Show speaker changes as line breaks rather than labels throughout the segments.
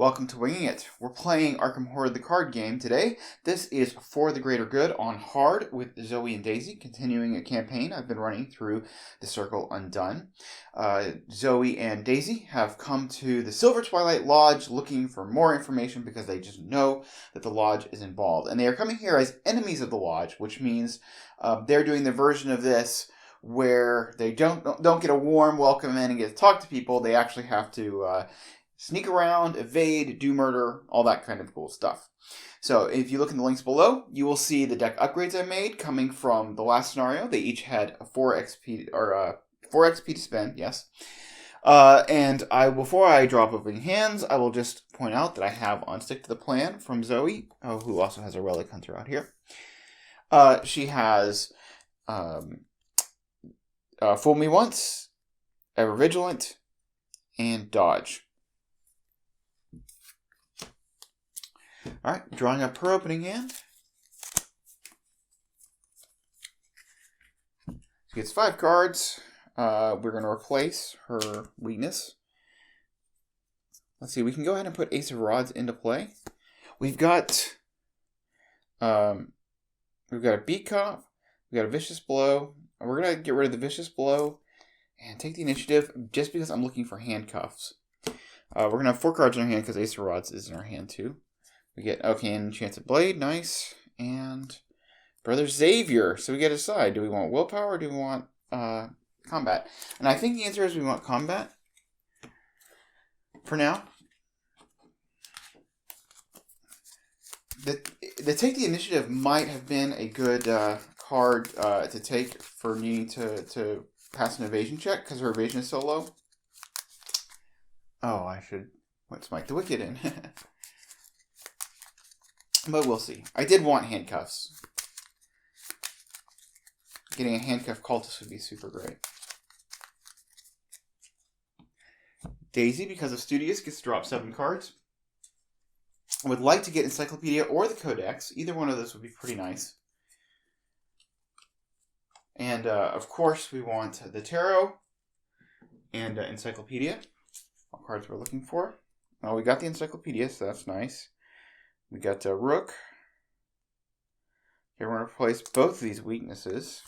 Welcome to Winging It. We're playing Arkham Horror the card game today. This is For the Greater Good on hard with Zoey and Daisy, continuing a campaign I've been running through the Circle Undone. Zoey and Daisy have come to the Silver Twilight Lodge looking for more information because they just know that the Lodge is involved. And they are coming here as enemies of the Lodge, which means they're doing the version of this where they don't get a warm welcome in and get to talk to people. They actually have to sneak around, evade, do murder, all that kind of cool stuff. So if you look in the links below, you will see the deck upgrades I made coming from the last scenario. They each had 4 XP to spend, yes. Before I drop opening hands, I will just point out that I have on Stick to the Plan from Zoey, who also has a Relic Hunter out here. She has Fool Me Once, Ever Vigilant, and Dodge. Alright, drawing up her opening hand. She gets 5 cards. We're going to replace her weakness. Let's see, we can go ahead and put Ace of Rods into play. We've got a Beat Cop. We've got a Vicious Blow. We're going to get rid of the Vicious Blow and take the initiative just because I'm looking for handcuffs. We're going to have 4 cards in our hand because Ace of Rods is in our hand too. We get Oaken Enchanted Blade, nice, and Brother Xavier. So we get to decide, do we want willpower or do we want combat? And I think the answer is we want combat for now. The Take the Initiative might have been a good card to take for needing to pass an evasion check because her evasion is so low. Oh, I should Smite the Wicked in. But we'll see. I did want handcuffs. Getting a handcuff cultist would be super great. Daisy, because of Studious, gets to drop 7 cards. I would like to get Encyclopedia or the Codex. Either one of those would be pretty nice. And, of course, we want the Tarot and Encyclopedia. All cards we're looking for. Oh, we got the Encyclopedia, so that's nice. We got Rook. Okay, we're going to replace both of these weaknesses.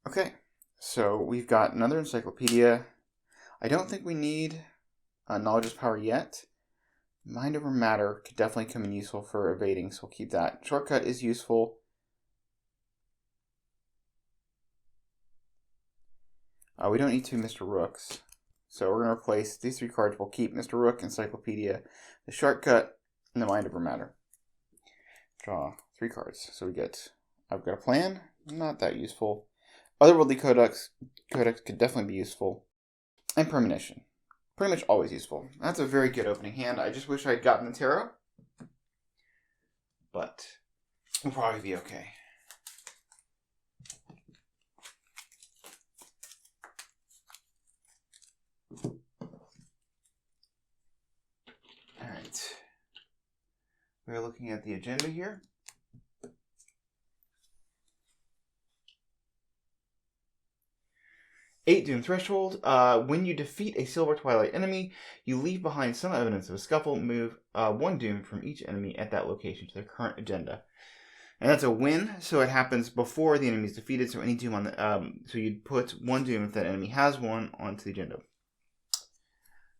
Okay, so we've got another Encyclopedia. I don't think we need Knowledge is Power yet. Mind over Matter could definitely come in useful for evading, so we'll keep that. Shortcut is useful. We don't need 2 Mr. Rooks. So we're going to replace these 3 cards. We'll keep Mr. Rook, Encyclopedia, the Shortcut, and the Mind over Matter. Draw 3 cards. So we get, I've got a plan. Not that useful. Otherworldly Codex could definitely be useful. And Premonition. Pretty much always useful. That's a very good opening hand. I just wish I'd gotten the Tarot. But we'll probably be okay. Alright. We're looking at the agenda here. Eight Doom Threshold. When you defeat a Silver Twilight enemy, you leave behind some evidence of a scuffle. Move 1 Doom from each enemy at that location to their current agenda. And that's a win, so it happens before the enemy is defeated. So any Doom on the so you'd put 1 Doom if that enemy has one onto the agenda.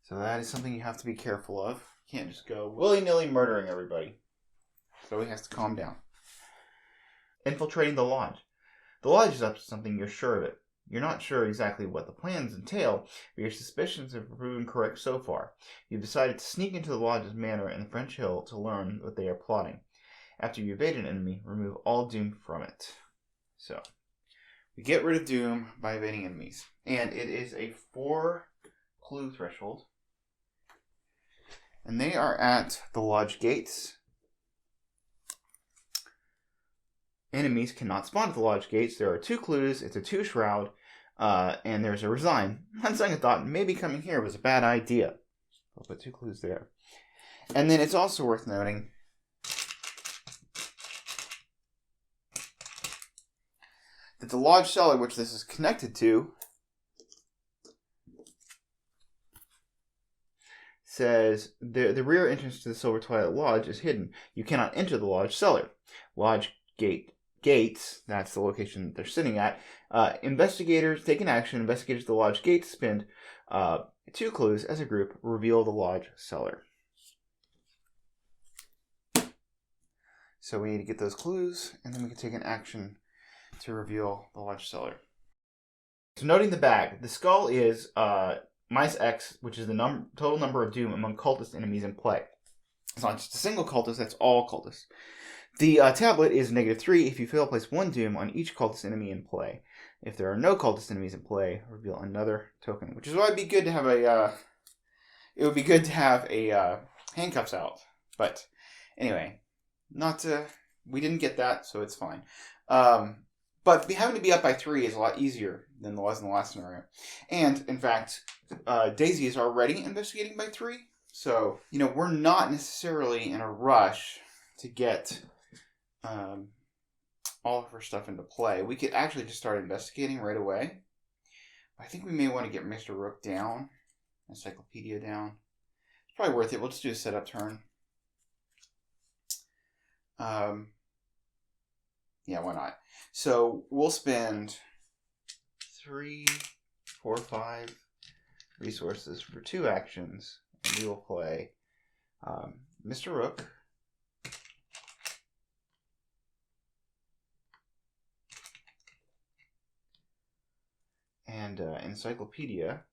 So that is something you have to be careful of. You can't just go willy-nilly murdering everybody. So he has to calm down. Infiltrating the Lodge. The Lodge is up to something, you're sure of it. You're not sure exactly what the plans entail, but your suspicions have proven correct so far. You've decided to sneak into the Lodge's manor in the French Hill to learn what they are plotting. After you evade an enemy, remove all Doom from it. So, we get rid of Doom by evading enemies. And it is a 4-clue threshold. And they are at the Lodge gates. Enemies cannot spawn at the Lodge gates. There are 2 clues. It's a 2 shroud. And there's a resign. On second thought, maybe coming here was a bad idea. I'll put 2 clues there. And then it's also worth noting that the Lodge cellar, which this is connected to, says the rear entrance to the Silver Twilight Lodge is hidden. You cannot enter the lodge cellar. Lodge gates, that's the location that they're sitting at. Investigators take an action. Investigators at the lodge gates spend 2 clues as a group, reveal the lodge cellar. So we need to get those clues, and then we can take an action to reveal the lodge cellar. So noting the bag, the skull is minus X, which is the total number of doom among cultist enemies in play. It's not just a single cultist, that's all cultists. The tablet is -3 if you fail to place 1 doom on each cultist enemy in play. If there are no cultist enemies in play, reveal another token, which is why it'd be good to have handcuffs out. But anyway, we didn't get that, so it's fine. But having to be up by 3 is a lot easier than it was in the last scenario. And, in fact, Daisy is already investigating by 3. So, we're not necessarily in a rush to get all of her stuff into play. We could actually just start investigating right away. I think we may want to get Mr. Rook down. Encyclopedia down. It's probably worth it. We'll just do a setup turn. Yeah, why not? So we'll spend 3, 4, 5 resources for 2 actions, and we will play Mr. Rook, and Encyclopedia.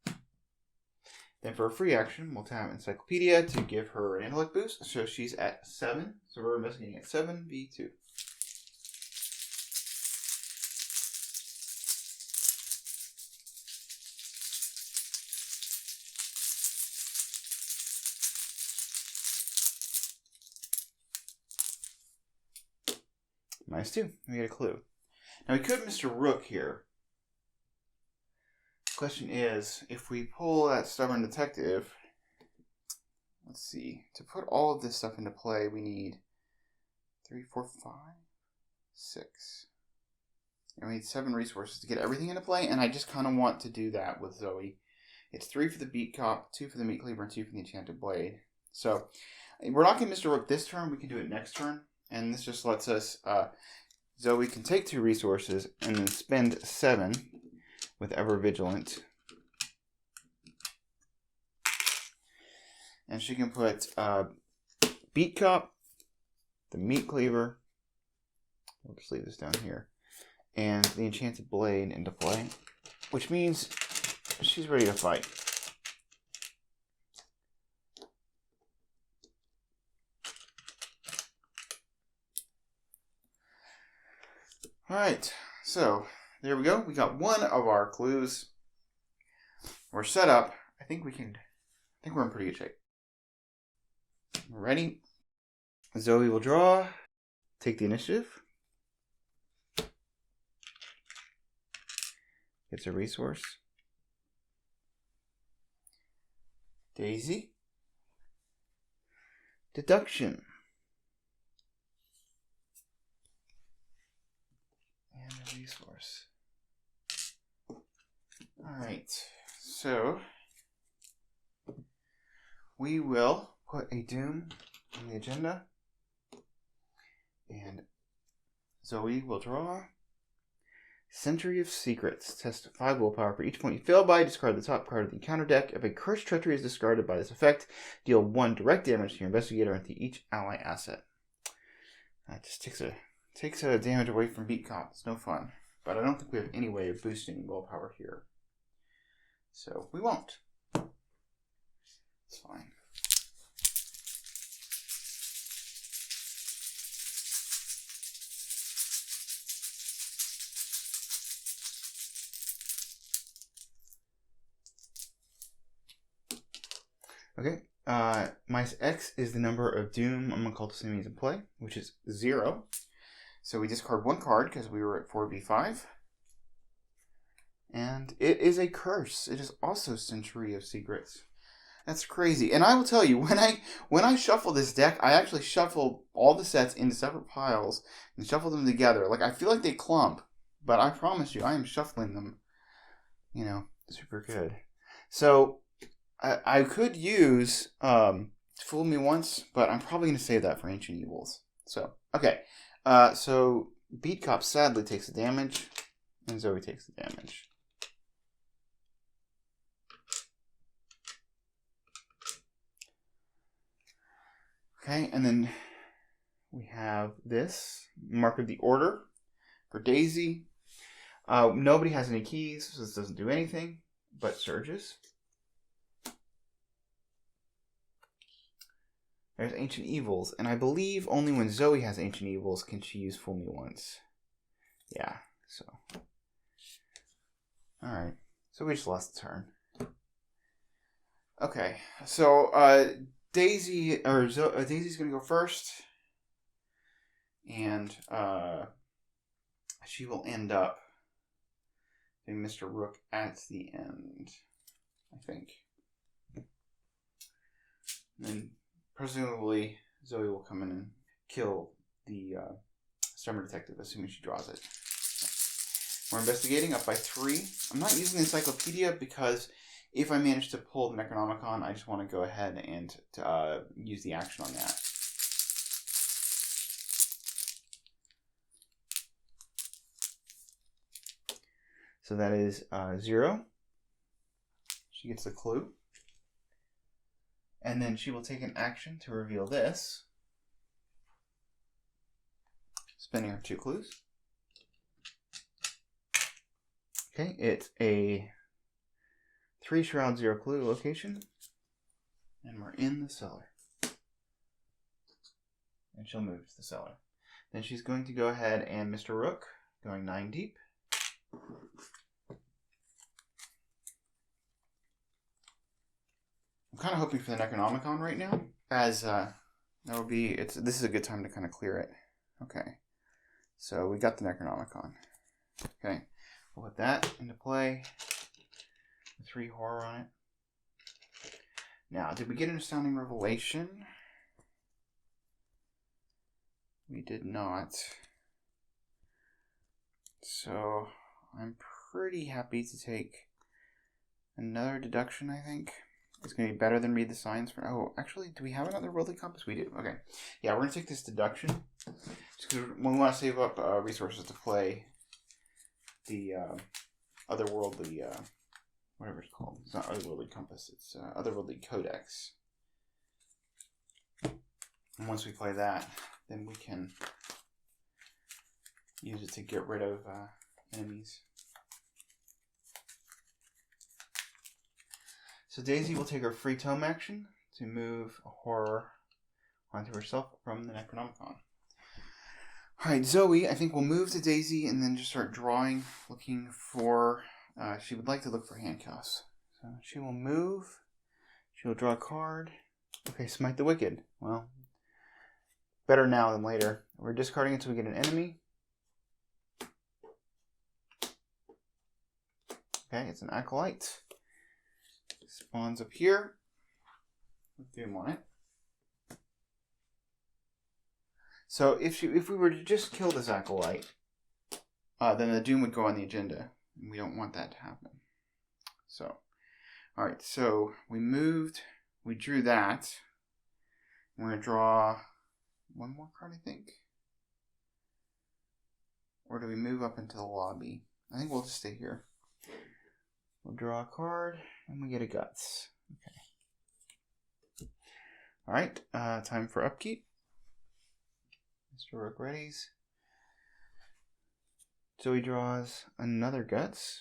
Then for a free action, we'll tap Encyclopedia to give her an intellect boost, so she's at 7. So we're investigating at 7v2. -2. We get a clue. Now we could Mr. Rook here. The question is, if we pull that Stubborn Detective, let's see, to put all of this stuff into play, we need 3, 4, 5, 6. And we need 7 resources to get everything into play, and I just kind of want to do that with Zoey. It's 3 for the Beat Cop, 2 for the Meat Cleaver, and 2 for the Enchanted Blade. So, we're not going to Mr. Rook this turn, we can do it next turn. And this just lets us, Zoey can take 2 resources and then spend 7 with Ever Vigilant. And she can put Beat Cop, the Meat Cleaver, we'll just leave this down here, and the Enchanted Blade into play, which means she's ready to fight. Alright, so there we go. We got one of our clues. We're set up. I think we're in pretty good shape. We're ready. Zoey will draw. Take the initiative. Gets a resource. Daisy. Deduction. And a resource. Alright, so we will put a doom on the agenda. And Zoey will draw Century of Secrets. Test 5 willpower for each point you fail by. Discard the top card of the encounter deck. If a Cursed Treachery is discarded by this effect, deal 1 direct damage to your investigator and to each ally asset. That just takes a damage away from Beat Cop. It's no fun. But I don't think we have any way of boosting willpower here. So we won't. It's fine. Okay, minus X is the number of doom among cultist enemies in play, which is 0. So we discard 1 card because we were at 4v5. And it is a curse. It is also Century of Secrets. That's crazy. And I will tell you, when I shuffle this deck, I actually shuffle all the sets into separate piles and shuffle them together. Like, I feel like they clump, but I promise you, I am shuffling them, super good. So I could use Fool Me Once, but I'm probably going to save that for Ancient Evils. So, okay. So, Beat Cop sadly takes the damage, and Zoey takes the damage. Okay, and then we have this Mark of the Order for Daisy. Nobody has any keys, so this doesn't do anything, but surges. There's Ancient Evils, and I believe only when Zoey has Ancient Evils can she use Fool Me Once. Yeah, so. Alright, so we just lost the turn. Okay, so Daisy's gonna go first, and she will end up doing Mr. Rook at the end, I think. And then presumably Zoey will come in and kill the summer detective, assuming she draws it. We're investigating up by 3. I'm not using the encyclopedia because if I manage to pull the Necronomicon, I just want to go ahead and use the action on that. So that is 0. She gets the clue. And then she will take an action to reveal this. Spending her 2 clues. Okay, it's a 3 shroud 0 clue location. And we're in the cellar. And she'll move to the cellar. Then she's going to go ahead and Mr. Rook, going 9 deep. I'm kind of hoping for the Necronomicon right now, as that will be. This is a good time to kind of clear it. Okay, so we got the Necronomicon. Okay, we'll put that into play. 3 horror on it. Now, did we get an astounding revelation? We did not. So I'm pretty happy to take another deduction, I think. It's going to be better than read the signs for... Oh, actually, do we have another worldly compass? We do. Okay. Yeah, we're going to take this deduction. Just because we want to save up resources to play the otherworldly... whatever it's called. It's not otherworldly compass. It's otherworldly codex. And once we play that, then we can use it to get rid of enemies. So Daisy will take her free tome action to move a horror onto herself from the Necronomicon. Alright, Zoey, I think, will move to Daisy and then just start drawing, looking for... she would like to look for handcuffs. So she will move. She will draw a card. Okay, Smite the Wicked. Well, better now than later. We're discarding until we get an enemy. Okay, it's an Acolyte. Spawns up here with Doom on it. So if we were to just kill this Acolyte, then the Doom would go on the agenda. And we don't want that to happen. So, alright, so we moved, we drew that. We're going to draw one more card, I think. Or do we move up into the lobby? I think we'll just stay here. We'll draw a card, and we get a Guts. Okay. Alright, time for upkeep. Mr. Rook readies. So he draws another Guts.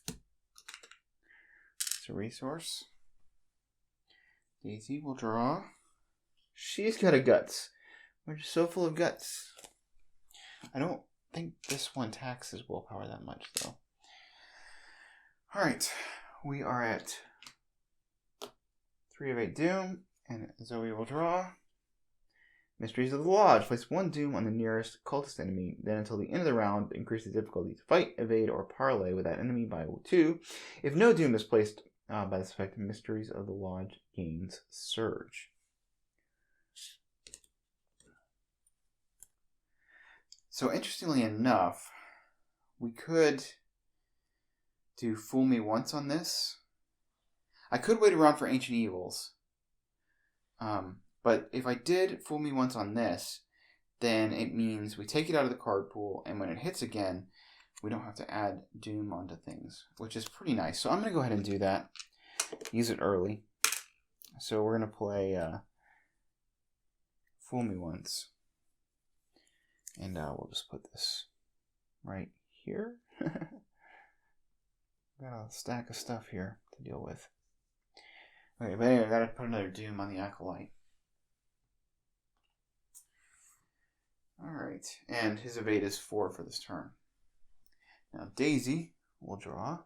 It's a resource. Daisy will draw. She's got a Guts. We're just so full of Guts. I don't think this one taxes willpower that much, though. Alright, we are at 3 of 8 Doom, and Zoey will draw. Mysteries of the Lodge. Place 1 Doom on the nearest cultist enemy. Then until the end of the round, increase the difficulty to fight, evade, or parlay with that enemy by 2. If no Doom is placed by this effect, Mysteries of the Lodge gains Surge. So interestingly enough, we could do Fool Me Once on this. I could wait around for Ancient Evils. But if I did Fool Me Once on this, then it means we take it out of the card pool, and when it hits again, we don't have to add Doom onto things, which is pretty nice. So I'm going to go ahead and do that. Use it early. So we're going to play Fool Me Once. And we'll just put this right here. Got a stack of stuff here to deal with. Okay, but anyway, I gotta put another Doom on the Acolyte. Alright, and his evade is 4 for this turn. Now Daisy will draw.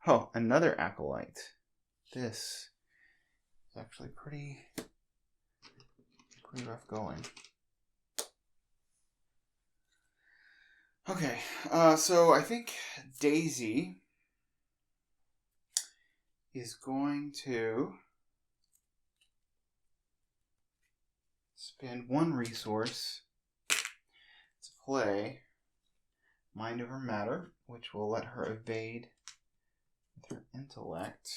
Oh, another Acolyte. This is actually pretty rough going. Okay, so I think Daisy is going to spend 1 resource to play Mind Over Matter, which will let her evade with her intellect.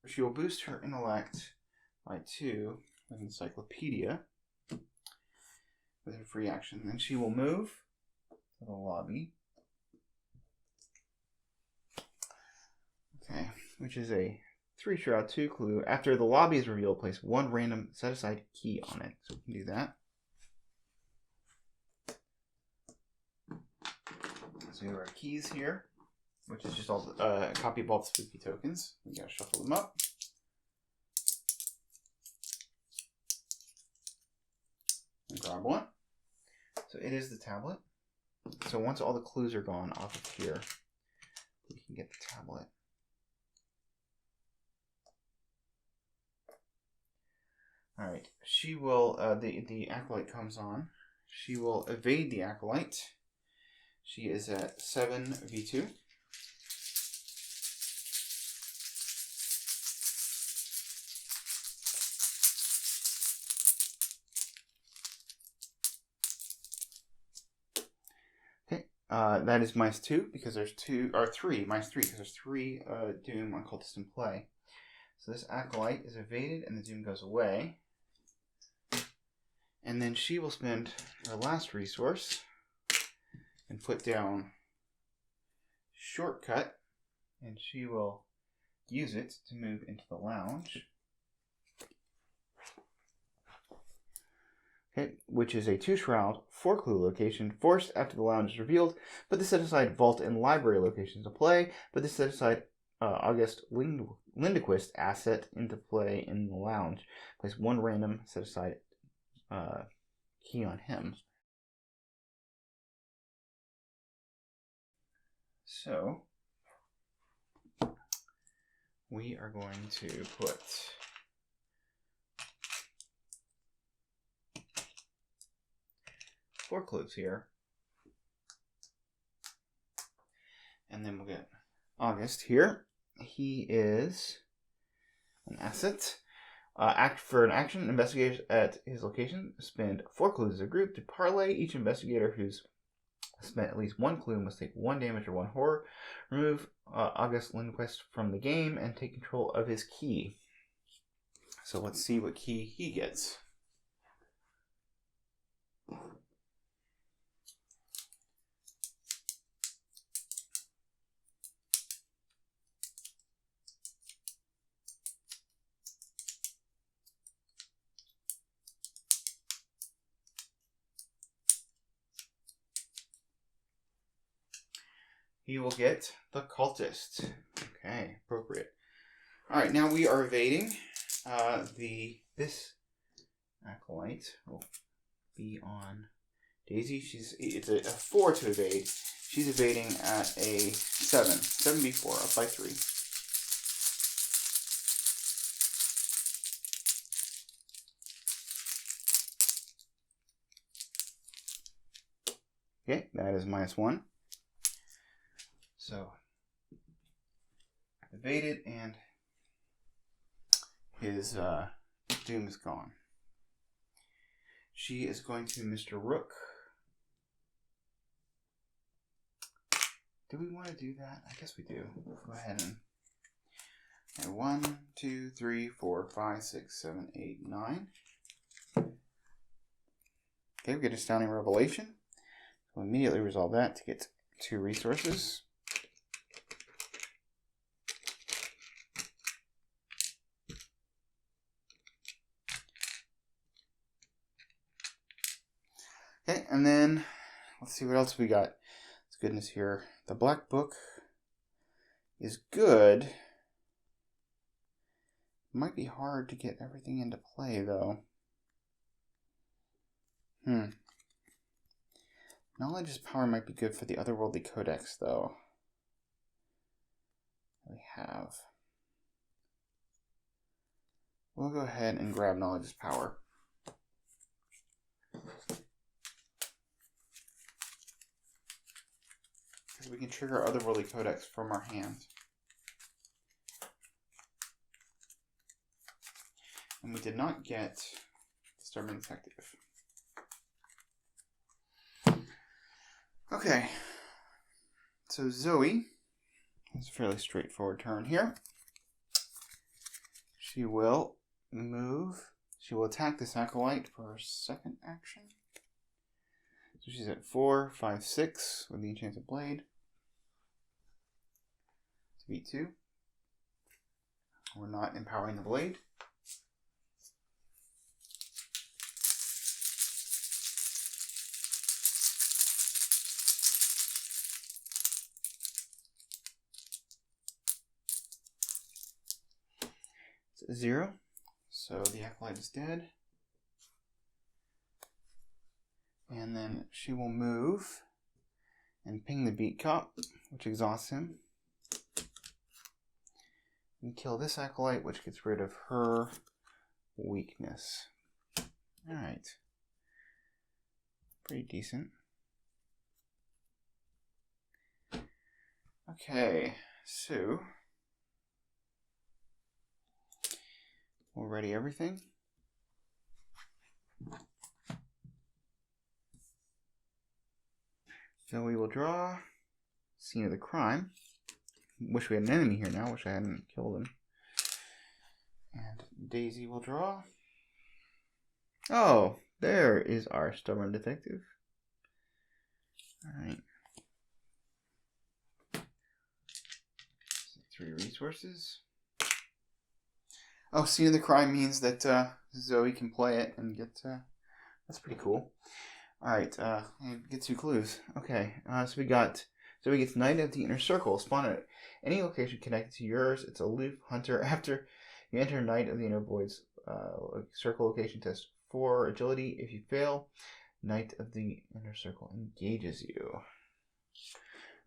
She will boost her intellect by 2 with Encyclopedia with her free action. Then she will move to the lobby. Okay, which is a 3 shroud 2 clue. After the lobby is revealed, place 1 random set aside key on it. So we can do that. So we have our keys here, which is just all a copy of all the spooky tokens. We gotta shuffle them up. And grab one. So it is the tablet. So once all the clues are gone off of here, we can get the tablet. Alright, she will, the Acolyte comes on. She will evade the Acolyte. She is at 7 V2. Okay, that is -2 because there's 3 because there's 3 Doom on Cultist in play. So this Acolyte is evaded and the Doom goes away. And then she will spend her last resource and put down Shortcut, and she will use it to move into the lounge. Okay, which is a 2 shroud, 4 clue location, forced after the lounge is revealed, but this set aside vault and library locations to play, but this set aside August Lindequist asset into play in the lounge. Place 1 random set aside key on him. So we are going to put four clues here, and then we'll get August here. He is an asset. For an action, investigators at his location spend 4 clues as a group to parlay. Each investigator who's spent at least 1 clue must take 1 damage or 1 horror. Remove August Lindquist from the game and take control of his key. So let's see what key he gets. He will get the Cultist. Okay, appropriate. All right, now we are evading. This Acolyte will be on Daisy. It's a 4 to evade. She's evading at a 7. 7v4, up by 3. Okay, that is -1. So, evaded, and his Doom is gone. She is going to Mr. Rook. Do we want to do that? I guess we do. Go ahead and Okay, 1, 2, 3, 4, 5, 6, 7, 8, 9. Okay, we get Astounding Revelation. We'll immediately resolve that to get 2 resources. Okay, and then let's see what else we got. It's goodness here. The Black Book is good. Might be hard to get everything into play, though. Knowledge is power might be good for the Otherworldly Codex, though. We have. We'll go ahead and grab Knowledge is power. Because we can trigger Otherworldly Codex from our hand. And we did not get Stubborn Detective. Okay. So Zoey, it's a fairly straightforward turn here. She will move. She will attack this Acolyte for her second action. So she's at 4, 5, 6 with the Enchanted Blade. To beat 2. We're not empowering the blade. It's 0. So the Acolyte is dead. And then she will move and ping the Beat Cop, which exhausts him. And kill this Acolyte, which gets rid of her weakness. Alright. Pretty decent. Okay, so we'll ready everything. So we will draw Scene of the Crime. Wish we had an enemy here now. Wish I hadn't killed him. And Daisy will draw. Oh, there is our Stubborn Detective. Alright. 3 resources. Oh, Scene of the Crime means that Zoey can play it and get... that's pretty cool. Alright, get 2 clues. Okay, so we got... Zoey gets Knight of the Inner Circle. Spawn at any location connected to yours. It's a aloof hunter. After you enter Knight of the Inner Void's circle location, test 4 agility. If you fail, Knight of the Inner Circle engages you.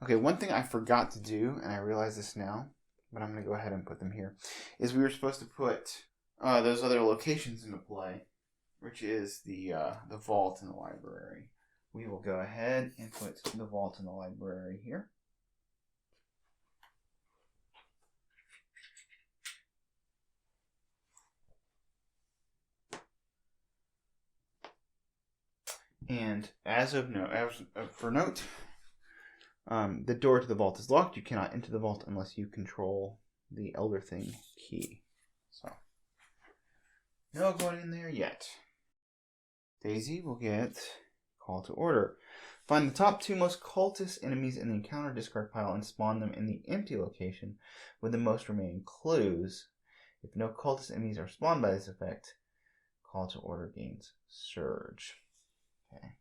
Okay, one thing I forgot to do, and I realize this now, but I'm going to go ahead and put them here, is we were supposed to put those other locations into play, which is the vault in the library. We will go ahead and put the vault in the library here. And for note, the door to the vault is locked. You cannot enter the vault unless you control the Elder Thing key. So, no going in there yet. Daisy will get Call to Order. Find the top 2 most cultist enemies in the encounter discard pile and spawn them in the empty location with the most remaining clues. If no cultist enemies are spawned by this effect, Call to Order gains Surge. Okay.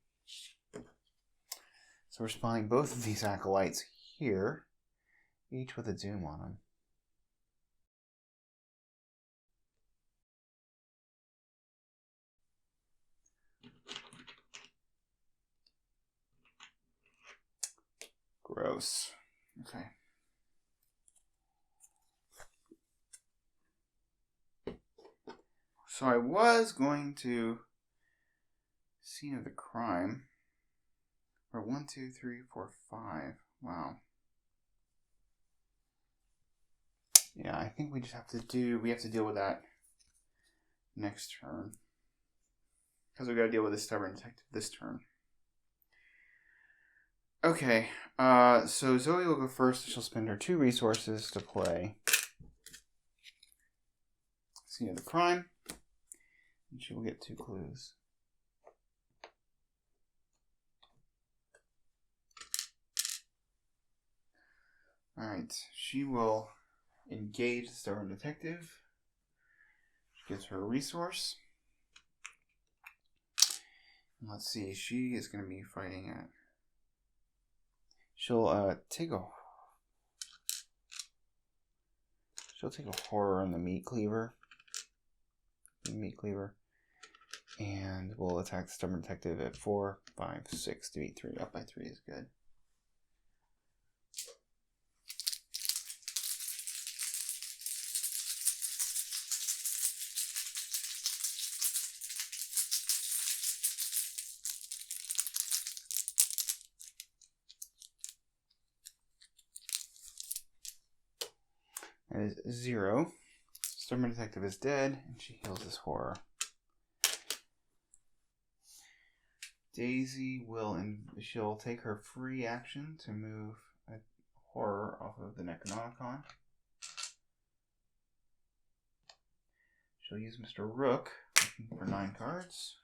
So we're spawning both of these Acolytes here, each with a Doom on them. Gross. Okay. So I was going to Scene of the Crime. Or 1, 2, 3, 4, 5. Wow. Yeah, I think we just have to deal with that next turn. Because we got to deal with the Stubborn Detective this turn. Okay, so Zoey will go first. She'll spend her 2 resources to play scene of the crime. And she will get 2 clues. Alright, she will engage the stubborn detective. She gets her a resource. And let's see, she is going to be fighting at... She'll take a horror on the meat cleaver. And we'll attack the stubborn detective at 4, 5, 6 to beat 3. Up by 3 is good. That is 0. Stubborn detective is dead, and she heals this horror. Daisy she'll take her free action to move a horror off of the Necronomicon. She'll use Mr. Rook for 9 cards.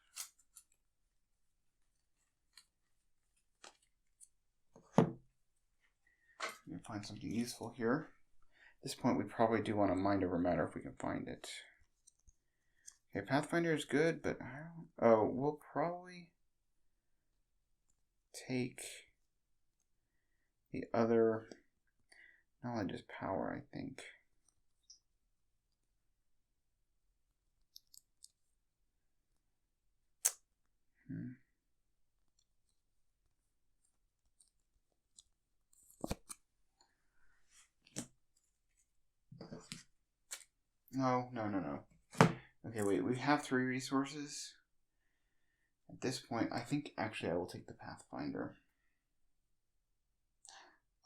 Let me find something useful here. At this point, we probably do want to mind over matter if we can find it. Okay, Pathfinder is good, but we'll probably take the other. Knowledge is power, I think. No. Okay, wait, we have 3 resources. At this point, I think actually I will take the Pathfinder.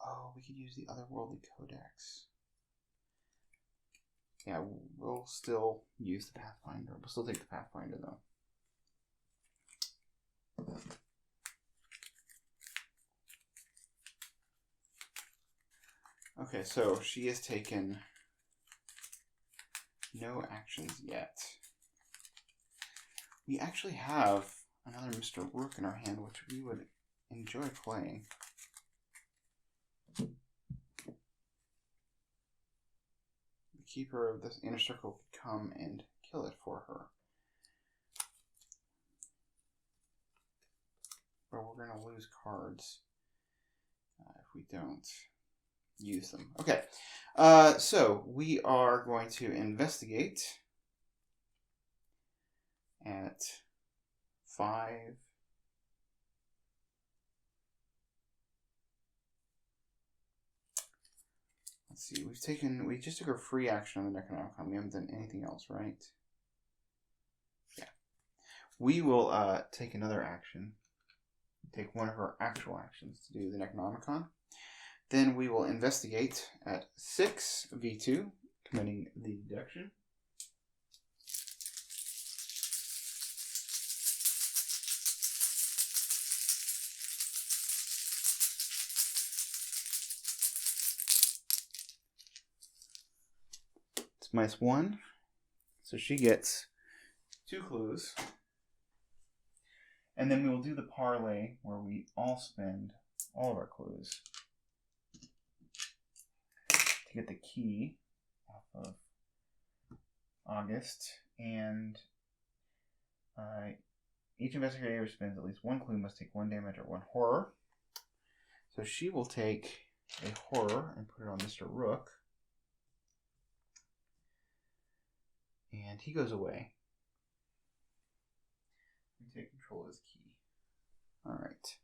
Oh, we could use the Otherworldly Codex. Yeah, we'll still use the Pathfinder. We'll still take the Pathfinder, though. Okay, so she has taken no actions yet. We actually have another Mr. Rook in our hand, which we would enjoy playing. The keeper of this inner circle could come and kill it for her. But we're going to lose cards if we don't use them. Okay, so we are going to investigate at 5. Let's see, we just took a free action on the Necronomicon. We haven't done anything else, right? Yeah. We will take another action. Take one of our actual actions to do the Necronomicon. Then we will investigate at 6 V2, committing the deduction. It's -1, so she gets 2 clues. And then we will do the parlay where we all spend all of our clues to get the key off of August. And each investigator who spends at least 1 clue must take 1 damage or 1 horror. So she will take a horror and put it on Mr. Rook. And he goes away. Take control of his key. Alright.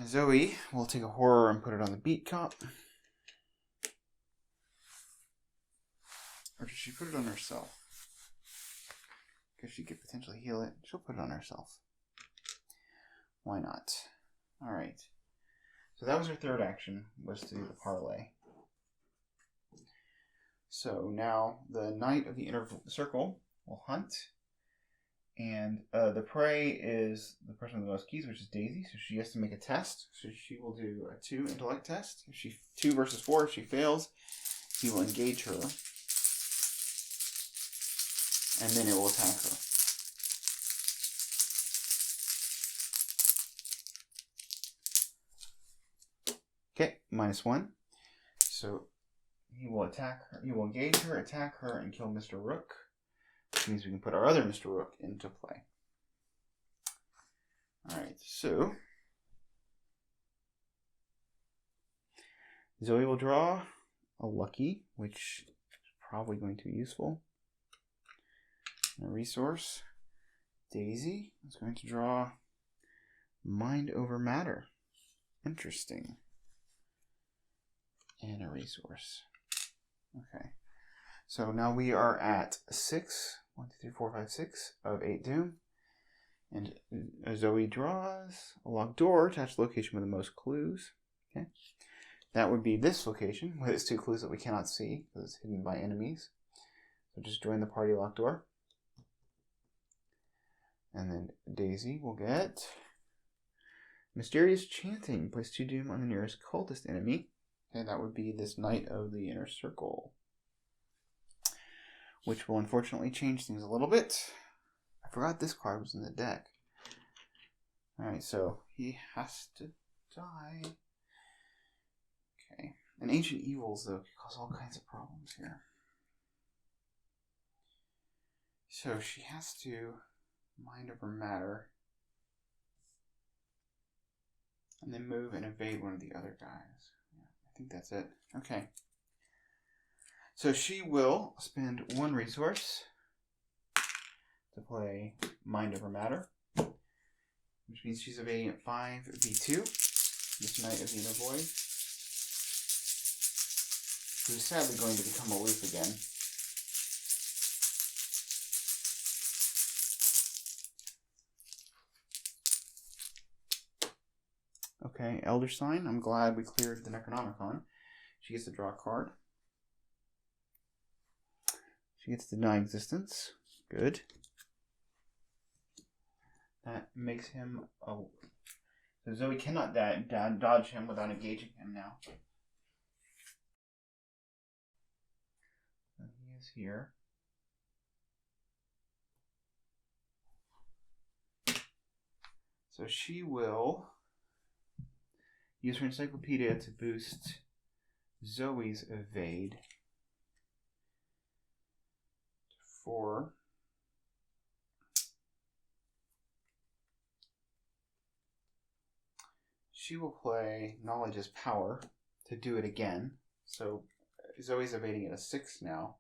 Zoey will take a horror and put it on the beat cop. Or does she put it on herself? Because she could potentially heal it. She'll put it on herself. Why not? Alright. So that was her third action, was to do the parlay. So now the Knight of the Inner Circle will hunt. And the prey is the person with the most keys, which is Daisy. So she has to make a test. So she will do a 2 intellect test. If she 2 versus 4. If she fails, he will engage her. and then it will attack her. Okay, -1. So he will attack her. He will engage her, attack her, and kill Mr. Rook. Which means we can put our other Mr. Rook into play. Alright, so Zoey will draw a Lucky, which is probably going to be useful. And a resource. Daisy is going to draw Mind Over Matter. Interesting. And a resource. Okay. So now we are at 6. 1, 2, 3, 4, 5, 6 of 8 Doom. And Zoey draws a locked door attached to the location with the most clues. Okay. That would be this location with its 2 clues that we cannot see because it's hidden by enemies. So just join the party locked door. And then Daisy will get Mysterious Chanting. Place 2 Doom on the nearest cultist enemy. Okay, that would be this Knight of the Inner Circle. Which will unfortunately change things a little bit. I forgot this card was in the deck. Alright, so he has to die. Okay. And Ancient Evils, though, can cause all kinds of problems here. So she has to Mind Over Matter. And then move and evade one of the other guys. Yeah, I think that's it. Okay. So she will spend 1 resource to play Mind Over Matter, which means she's evading at 5v2, this Knight of the Inner Void, who's sadly going to become aloof again. Okay, Elder Sign. I'm glad we cleared the Necronomicon. She gets to draw a card. She gets to deny existence. Good. That makes him... Oh. So Zoey cannot dodge him without engaging him now. So he is here. So she will use her encyclopedia to boost Zoey's evade. 4. She will play Knowledge is Power to do it again. So Zoey's evading at a 6 now.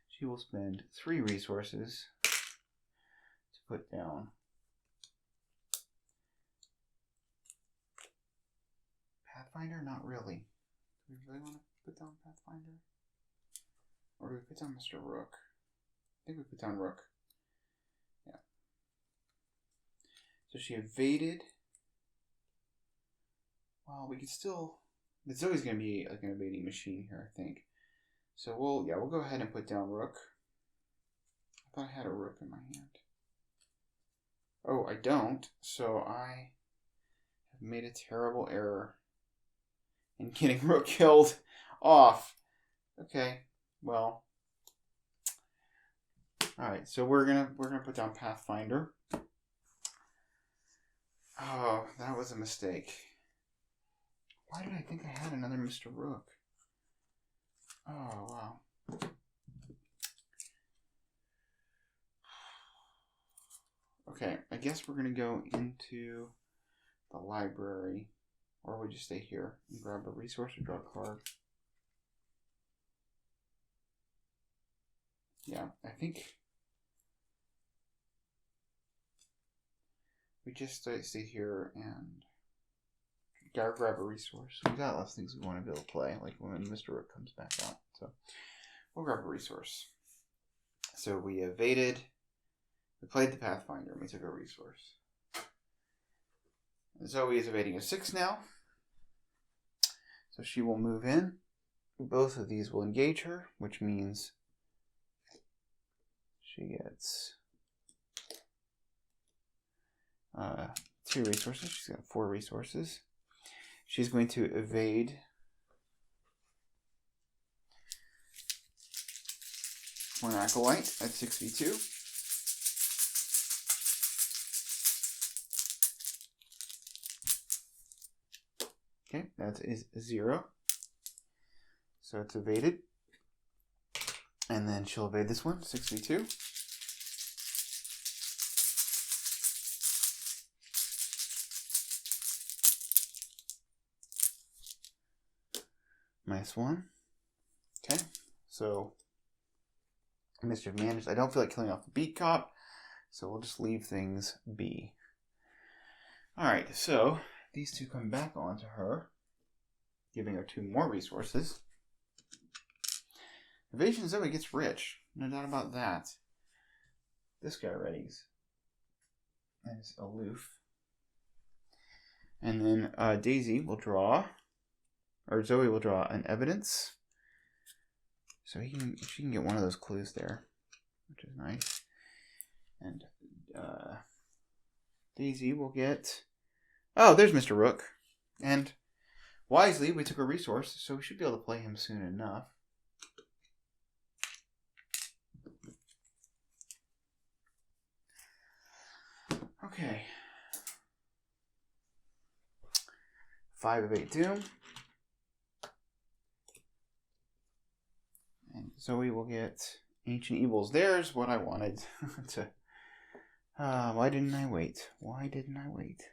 She will spend 3 resources to put down Pathfinder? Not really. Do we really want to put down Pathfinder? Or do we put down Mr. Rook? I think we put down Rook. Yeah. So she evaded. Well, we could still... But Zoey's going to be like an evading machine here, I think. So we'll go ahead and put down Rook. I thought I had a Rook in my hand. Oh, I don't. So I have made a terrible error in getting Rook killed off. Okay, well... Alright, so we're gonna put down Pathfinder. Oh, that was a mistake. Why did I think I had another Mr. Rook? Oh, wow. Okay, I guess we're gonna go into the library. Or we just stay here and grab a resource or draw a card. Yeah, I think we just stay here and gotta grab a resource. We've got lots of things we want to be able to play, like when Mr. Rook comes back out. So we'll grab a resource. So we evaded, we played the Pathfinder, and we took a resource. Zoey is evading a 6 now. So she will move in. Both of these will engage her, which means she gets 2 resources. She's got 4 resources. She's going to evade One Acolyte at 6v2. Okay, that is 0. So it's evaded. And then she'll evade this one, 6v2. -1. Okay, so Mischief managed. I don't feel like killing off the beat cop, so we'll just leave things be. Alright, so these two come back onto her, giving her 2 more resources. Evasion Zoey gets rich, no doubt about that. This guy readies and is aloof. And then Daisy will draw, or Zoey will draw an evidence. So she can get one of those clues there, which is nice. And Daisy will get... Oh, there's Mr. Rook. And wisely, we took a resource, so we should be able to play him soon enough. Okay. 5 of 8 Doom. And Zoey will get Ancient Evils. There's what I wanted to... why didn't I wait? Why didn't I wait?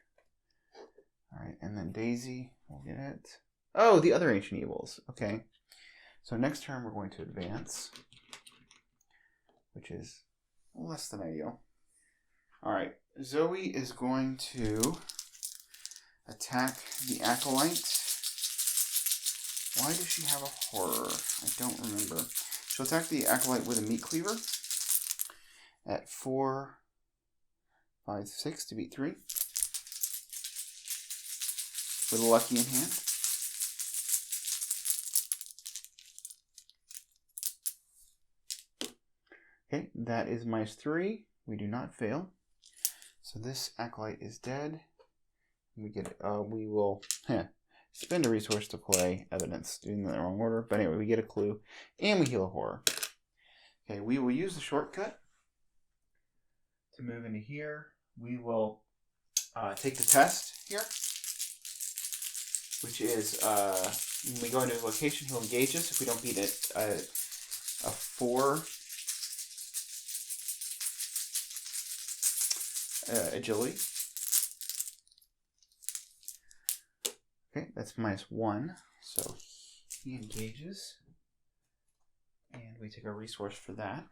Alright, and then Daisy will get... Oh, the other Ancient Evils. Okay. So next turn we're going to advance, which is less than ideal. Alright, Zoey is going to attack the Acolyte. Why does she have a horror? I don't remember. She'll attack the Acolyte with a meat cleaver at 4, 5, 6 to beat 3. With a lucky in hand. Okay, that is -3. We do not fail. So this Acolyte is dead. We get we will spend a resource to play evidence. Doing that in the wrong order. But anyway, we get a clue. And we heal a horror. Okay, we will use the shortcut to move into here. We will take the test here. Which is, when we go into his location, he'll engage us if we don't beat it a 4 agility. Okay, that's -1, so he engages, and we take a resource for that.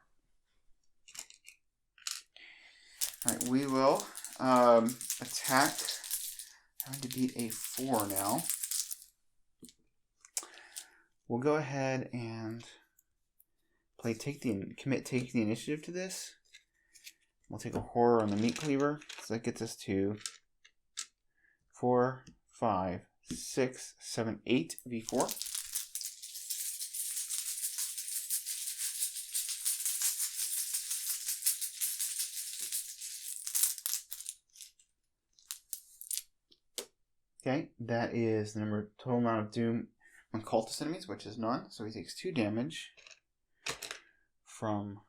Alright, we will attack, having to beat a 4 now. We'll go ahead and play take the initiative to this. We'll take a horror on the meat cleaver, so that gets us to 4, 5, 6, 7, 8 v4. Okay, that is the total amount of doom on cultist enemies, which is none. So he takes 2 damage from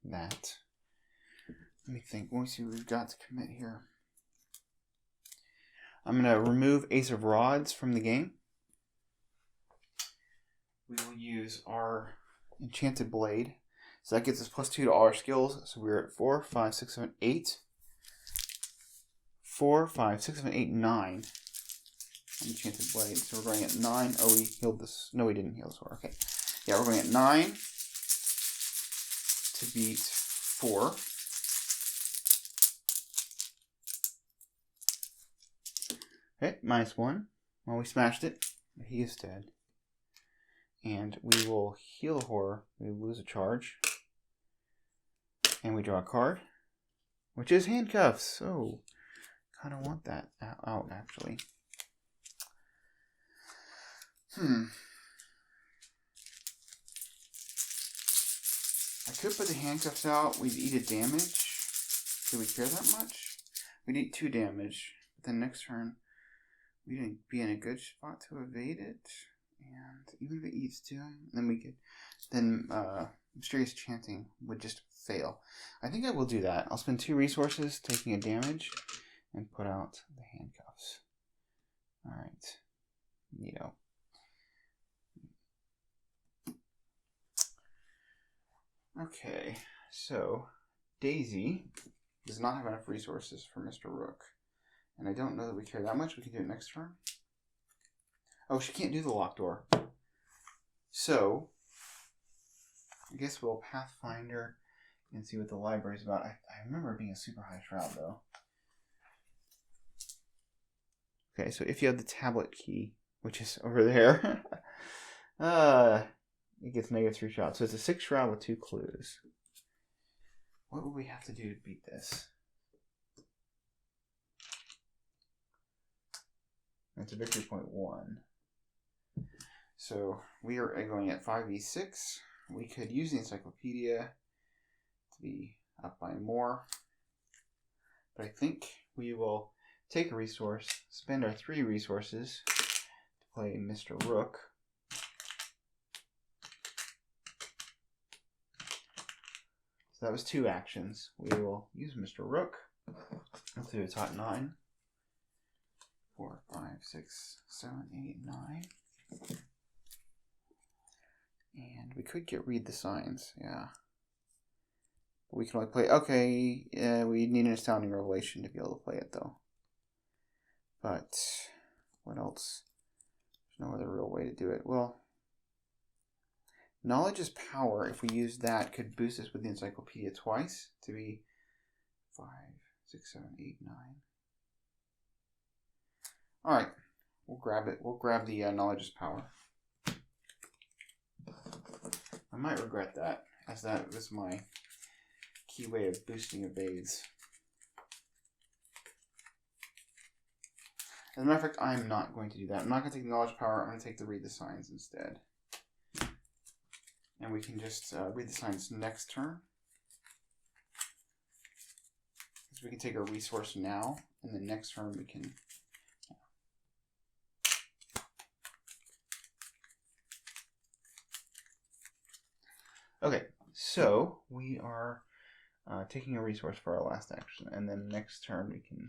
that. Let me think. Let me see what we've got to commit here. I'm going to remove Ace of Rods from the game. We will use our Enchanted Blade. So that gets us +2 to all our skills. So we're at 4, 5, 6, 7, 8. 4, 5, 6, 7, 8, 9. Enchanted Blade. So we're going at 9. Oh, we healed this. No, we didn't heal this horror. Okay. Yeah, we're going at 9 to beat 4. Okay, -1. Well, we smashed it. He is dead. And we will heal the horror. We lose a charge. And we draw a card, which is handcuffs. So, kind of want that out, actually. I could put the handcuffs out. We'd eat a damage. Do we care that much? We'd eat 2 damage. But then next turn, we'd be in a good spot to evade it. And even if it eats 2, then we could then Mysterious Chanting would just fail. I think I will do that. I'll spend 2 resources taking a damage and put out the handcuffs. Alright. Neato. Okay, so Daisy does not have enough resources for Mr. Rook. And I don't know that we care that much. We can do it next turn. Oh, she can't do the locked door. So, I guess we'll Pathfinder and see what the library's about. I remember it being a super high shroud, though. Okay, so if you have the tablet key, which is over there, it gets -3 shots. So it's a 6 shroud with 2 clues. What would we have to do to beat this? That's a victory point 1. So we are going at 5v6. We could use the encyclopedia to be up by more. But I think we will take a resource, spend our 3 resources to play Mr. Rook. So that was 2 actions. We will use Mr. Rook. Let's do a top 9. 4, 5, 6, 7, 8, 9. And we could get read the signs, yeah. But we can only play, okay, we need an astounding revelation to be able to play it though. But, what else? There's no other real way to do it. Well, knowledge is power. If we use that, could boost us with the encyclopedia twice to be 5, 6, 7, 8, 9. Alright, we'll grab it. We'll grab the knowledge is power. I might regret that, as that was my key way of boosting evades. As a matter of fact, I'm not going to do that. I'm not going to take the knowledge power. I'm going to take the read the signs instead. And we can just read the signs next turn. So we can take a resource now, and then next turn we can... Okay, so we are taking a resource for our last action, and then next turn we can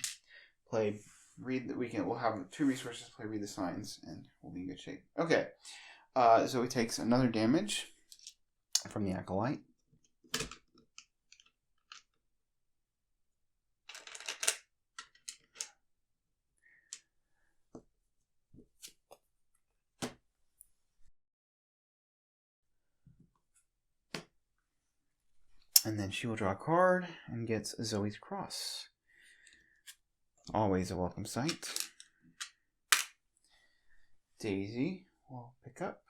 play we'll have 2 resources to play read the signs, and we'll be in good shape. Okay, Zoey takes another damage from the acolyte. And then she will draw a card and gets Zoey's Cross. Always a welcome sight. Daisy will pick up.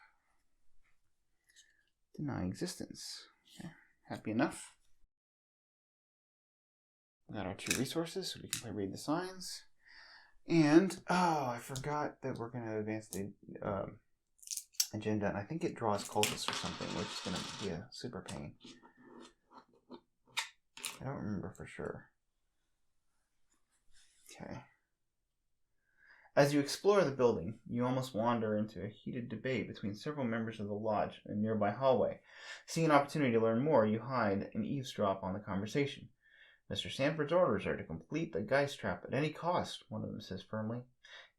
Deny existence. Okay. Happy enough. We got our 2 resources, so we can play read the signs. And, oh, I forgot that we're going to advance the agenda, and I think it draws cultists or something, which is going to be a super pain. I don't remember for sure. Okay. As you explore the building, you almost wander into a heated debate between several members of the lodge in a nearby hallway. Seeing an opportunity to learn more, you hide and eavesdrop on the conversation. Mr. Sanford's orders are to complete the Geist trap at any cost, one of them says firmly.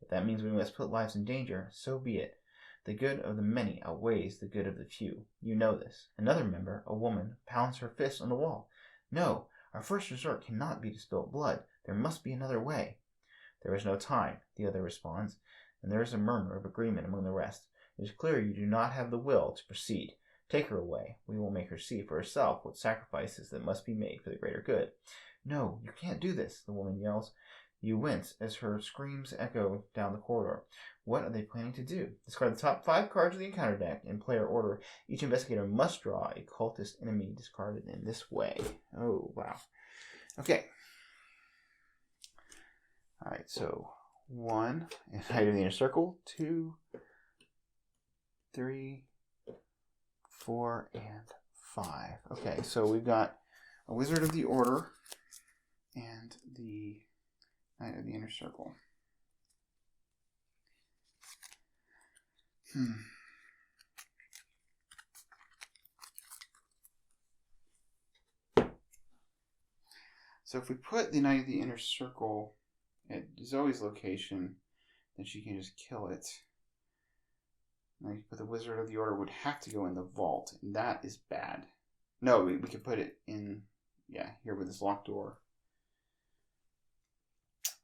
If that means we must put lives in danger, so be it. The good of the many outweighs the good of the few. You know this. Another member, a woman, pounds her fist on the wall. No, our first resort cannot be to spill blood. There must be another way. There is no time, the other responds, and there is a murmur of agreement among the rest. It is clear you do not have the will to proceed. Take her away. We will make her see for herself what sacrifices that must be made for the greater good. No, you can't do this, the woman yells. You wince as her screams echo down the corridor. What are they planning to do? Discard the top 5 cards of the encounter deck in player order. Each investigator must draw a cultist enemy discarded in this way. Oh, wow. Okay. Alright, so 1, and height of the inner circle, 2, 3, 4, and 5. Okay, so we've got a Wizard of the Order and the Knight of the Inner Circle. So if we put the Knight of the Inner Circle at Zoe's location, then she can just kill it. But the Wizard of the Order would have to go in the vault, and that is bad. No, we could put it in, yeah, here with this locked door.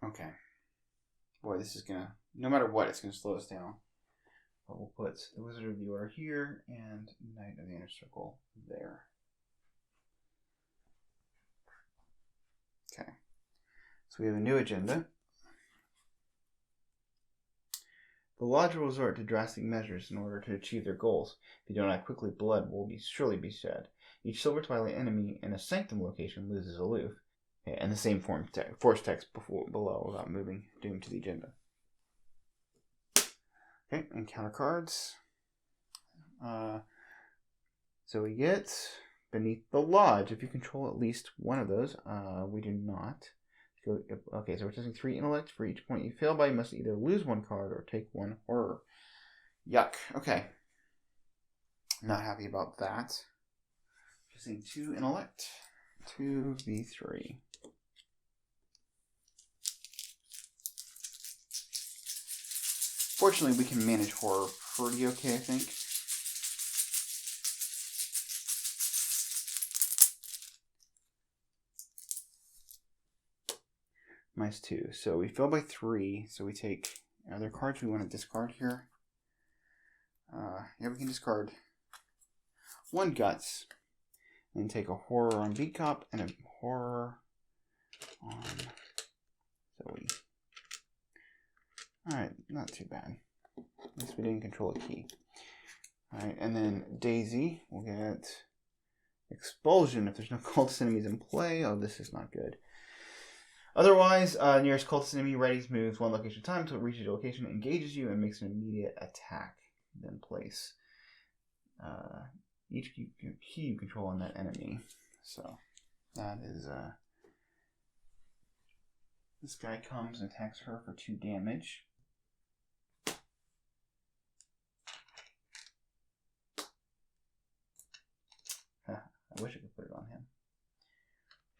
Okay. Boy, this is gonna, no matter what, it's gonna slow us down. But we'll put the Wizard of the Order here and Knight of the Inner Circle there. Okay. So we have a new agenda. The Lodge will resort to drastic measures in order to achieve their goals. If you don't act quickly, blood will surely be shed. Each Silver Twilight enemy in a Sanctum location loses aloof. Okay, and the same force text below without moving Doom to the agenda. Okay, encounter cards. So we get Beneath the Lodge. If you control at least one of those, we do not. Okay, so we're testing 3 intellect. For each point you fail by, you must either lose 1 card or take 1 horror. Yuck. Okay. Not happy about that. Testing 2 intellect. 2v3. Fortunately, we can manage horror pretty okay, I think. -2. So we fail by 3. So we take. Are there cards we want to discard here? Yeah, we can discard 1 guts. And take a horror on Beat Cop and a horror on Zoey. Alright, not too bad. At least we didn't control a key. Alright, and then Daisy will get Expulsion if there's no cultist enemies in play. Oh, this is not good. Otherwise, nearest cultist enemy readies moves 1 location at a time until it reaches your location, engages you, and makes an immediate attack. Then place each key you control on that enemy. So that is this guy comes and attacks her for 2 damage. I wish I could put it on him.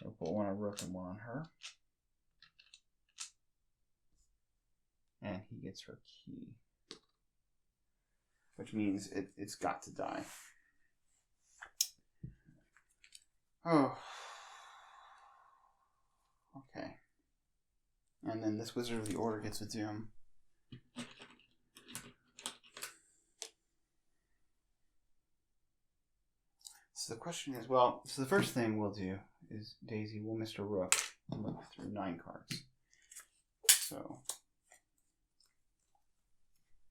I'll put 1 on Rook and 1 on her. And he gets her key. Which means it's got to die. Oh. Okay. And then this Wizard of the Order gets a Doom. So the question is, well, so the first thing we'll do is Daisy will Mr. Rook and look through 9 cards. So,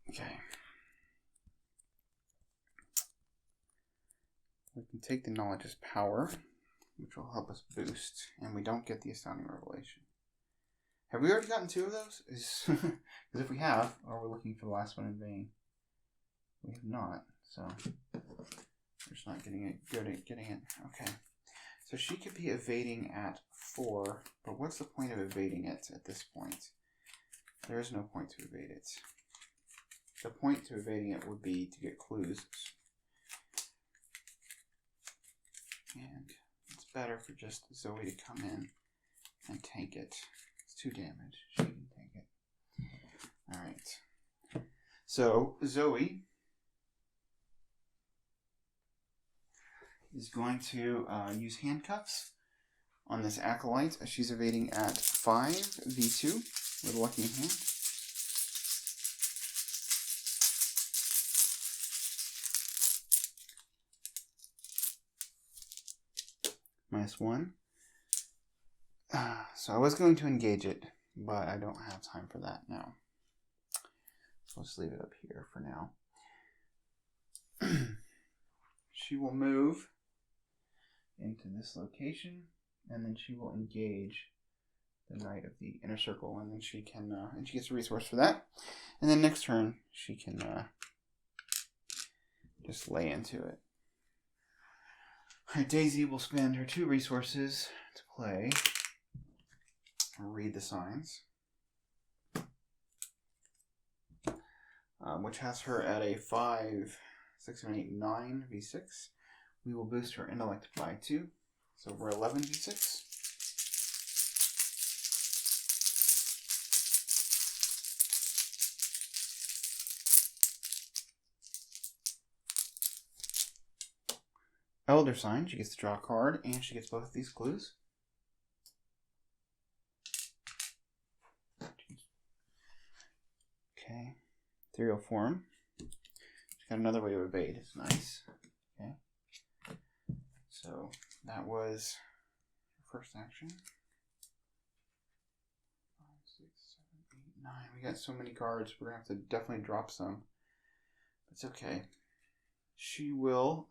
okay. We can take the Knowledge as Power, which will help us boost, and we don't get the Astounding Revelation. Have we already gotten 2 of those? Because if we have, or we're looking for the last one in vain. We have not, so we're just not getting it good at getting it. Okay. So she could be evading at 4, but what's the point of evading it at this point? There is no point to evade it. The point to evading it would be to get clues. And it's better for just Zoey to come in and tank it. It's 2 damage. She can tank it. Alright. So, Zoey is going to use handcuffs on this Acolyte. She's evading at 5v2 with a lucky hand. -1. So I was going to engage it, but I don't have time for that now. So let's leave it up here for now. She will move into this location, and then she will engage the Knight of the Inner Circle, and then she can, and she gets a resource for that. And then next turn, she can just lay into it. Alright, Daisy will spend her 2 resources to play Read the Signs, which has her at a 5, 6, 7, 8, 9 v6. We will boost her intellect by 2, so we're 11 v6. Elder Sign. She gets to draw a card, and she gets both of these clues. Okay. Ethereal Form. She's got another way to evade. It's nice. Okay. So that was her first action. 5, 6, 7, 8, 9. We got so many cards. We're going to have to definitely drop some. It's okay. She will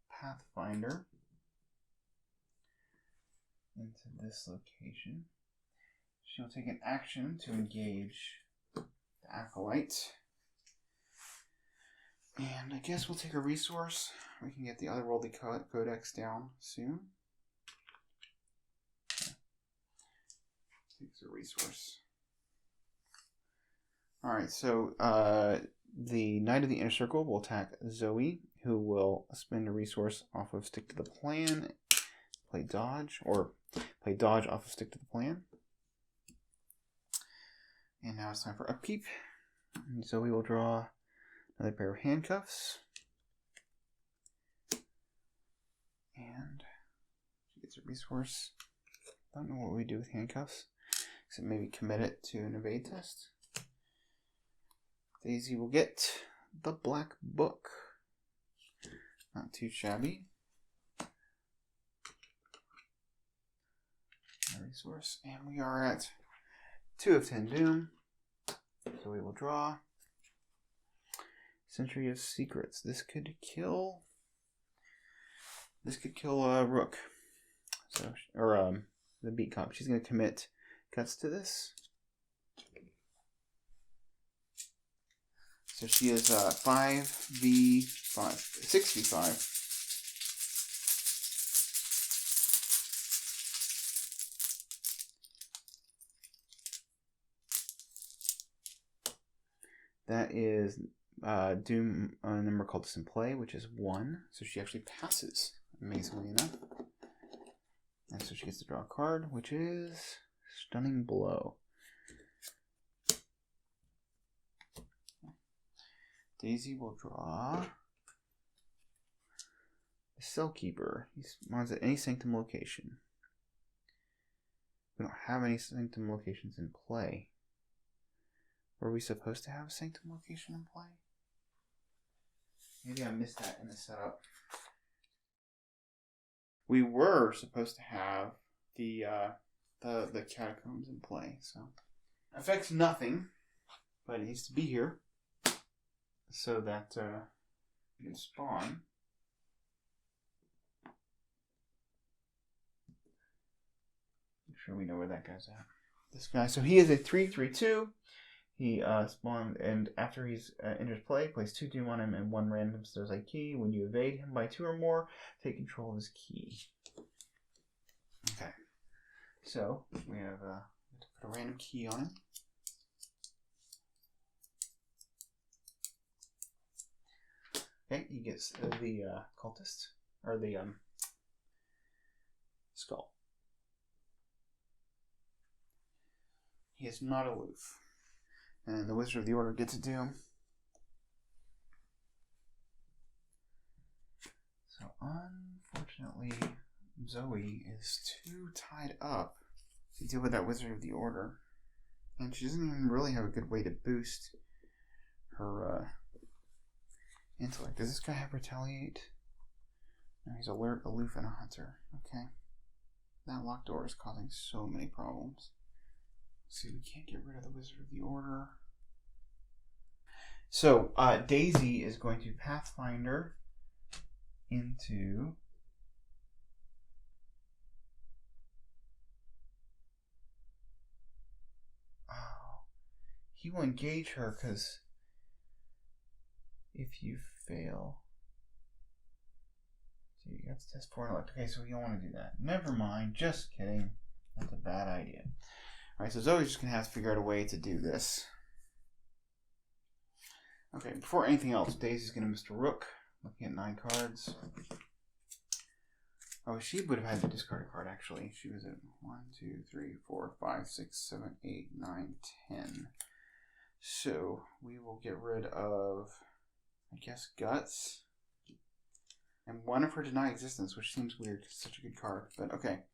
Pathfinder into this location. She'll take an action to engage the Acolyte. And I guess we'll take a resource. We can get the Otherworldly Codex down soon. Okay. Takes a resource. Alright, so the Knight of the Inner Circle will attack Zoey, who will spend a resource off of Stick to the Plan, play Dodge, or play Dodge off of Stick to the Plan. And now it's time for Upkeep. And Zoey will draw another pair of handcuffs. And she gets a resource. I don't know what we do with handcuffs, except maybe commit it to an evade test. Daisy will get the Black Book. Not too shabby. A resource. And we are at 2 of 10 Doom. So we will draw Century of Secrets. This could kill Rook. So, or the Beat Cop. She's going to commit Guts to this. So she is 5v5, 6v5. That is Doom on a number called Distant Play, which is 1. So she actually passes, amazingly enough. And so she gets to draw a card, which is Stunning Blow. Daisy will draw the Cellkeeper. He spawns at any Sanctum location. We don't have any Sanctum locations in play. Were we supposed to have a Sanctum location in play? Maybe I missed that in the setup. We were supposed to have the Catacombs in play, so affects nothing, but it needs to be here so that you can spawn. Make sure we know where that guy's at. This guy, so he is a 3/3/2. He spawned, and after he's enters play, plays 2 Doom on him and 1 random Starlight Key. When you evade him by 2 or more, take control of his key. Okay. So, we have to put a random key on him. Okay, he gets the cultist, or the skull. He is not aloof. And the Wizard of the Order gets a Doom. So, unfortunately, Zoey is too tied up to deal with that Wizard of the Order. And she doesn't even really have a good way to boost her intellect. Does this guy have Retaliate? No, he's alert, aloof, and a hunter. Okay. That locked door is causing so many problems. See, we can't get rid of the Wizard of the Order. So, Daisy is going to Pathfinder into he will engage her because if you fail, so you have to test 4 intellect. Okay, so we don't want to do that. Never mind, just kidding. That's a bad idea. Alright, so Zoe's just going to have to figure out a way to do this. Okay, before anything else, Daisy's going to Mr. Rook, looking at 9 cards. Oh, she would have had to discard a card, actually. She was at 1, 2, 3, 4, 5, 6, 7, 8, 9, 10. So, we will get rid of, I guess, Guts. And one of her deny existence, which seems weird. It's such a good card, but okay.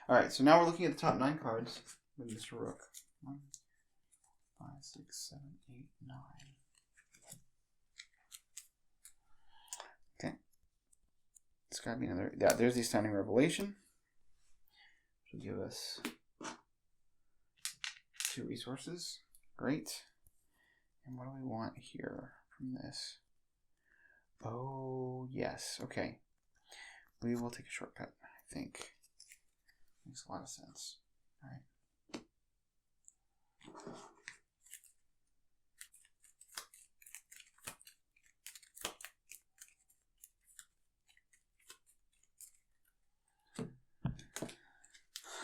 All right, so now we're looking at the top 9 cards with Mr. Rook. 1, 5, 6, 7, 8, 9. Okay. It's got to be another. Yeah, there's the Astounding Revelation. Which will give us 2 resources. Great. And what do we want here from this? Oh, yes. Okay. We will take a shortcut, I think. Makes a lot of sense. All right.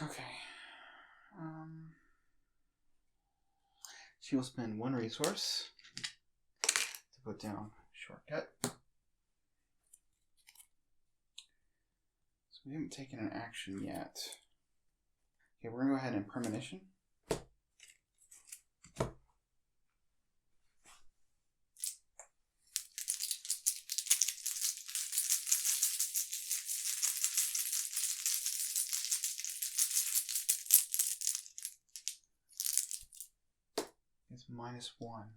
Okay. She will spend 1 resource to put down shortcut. So we haven't taken an action yet. Okay, we're going to go ahead and premonition. It's -1.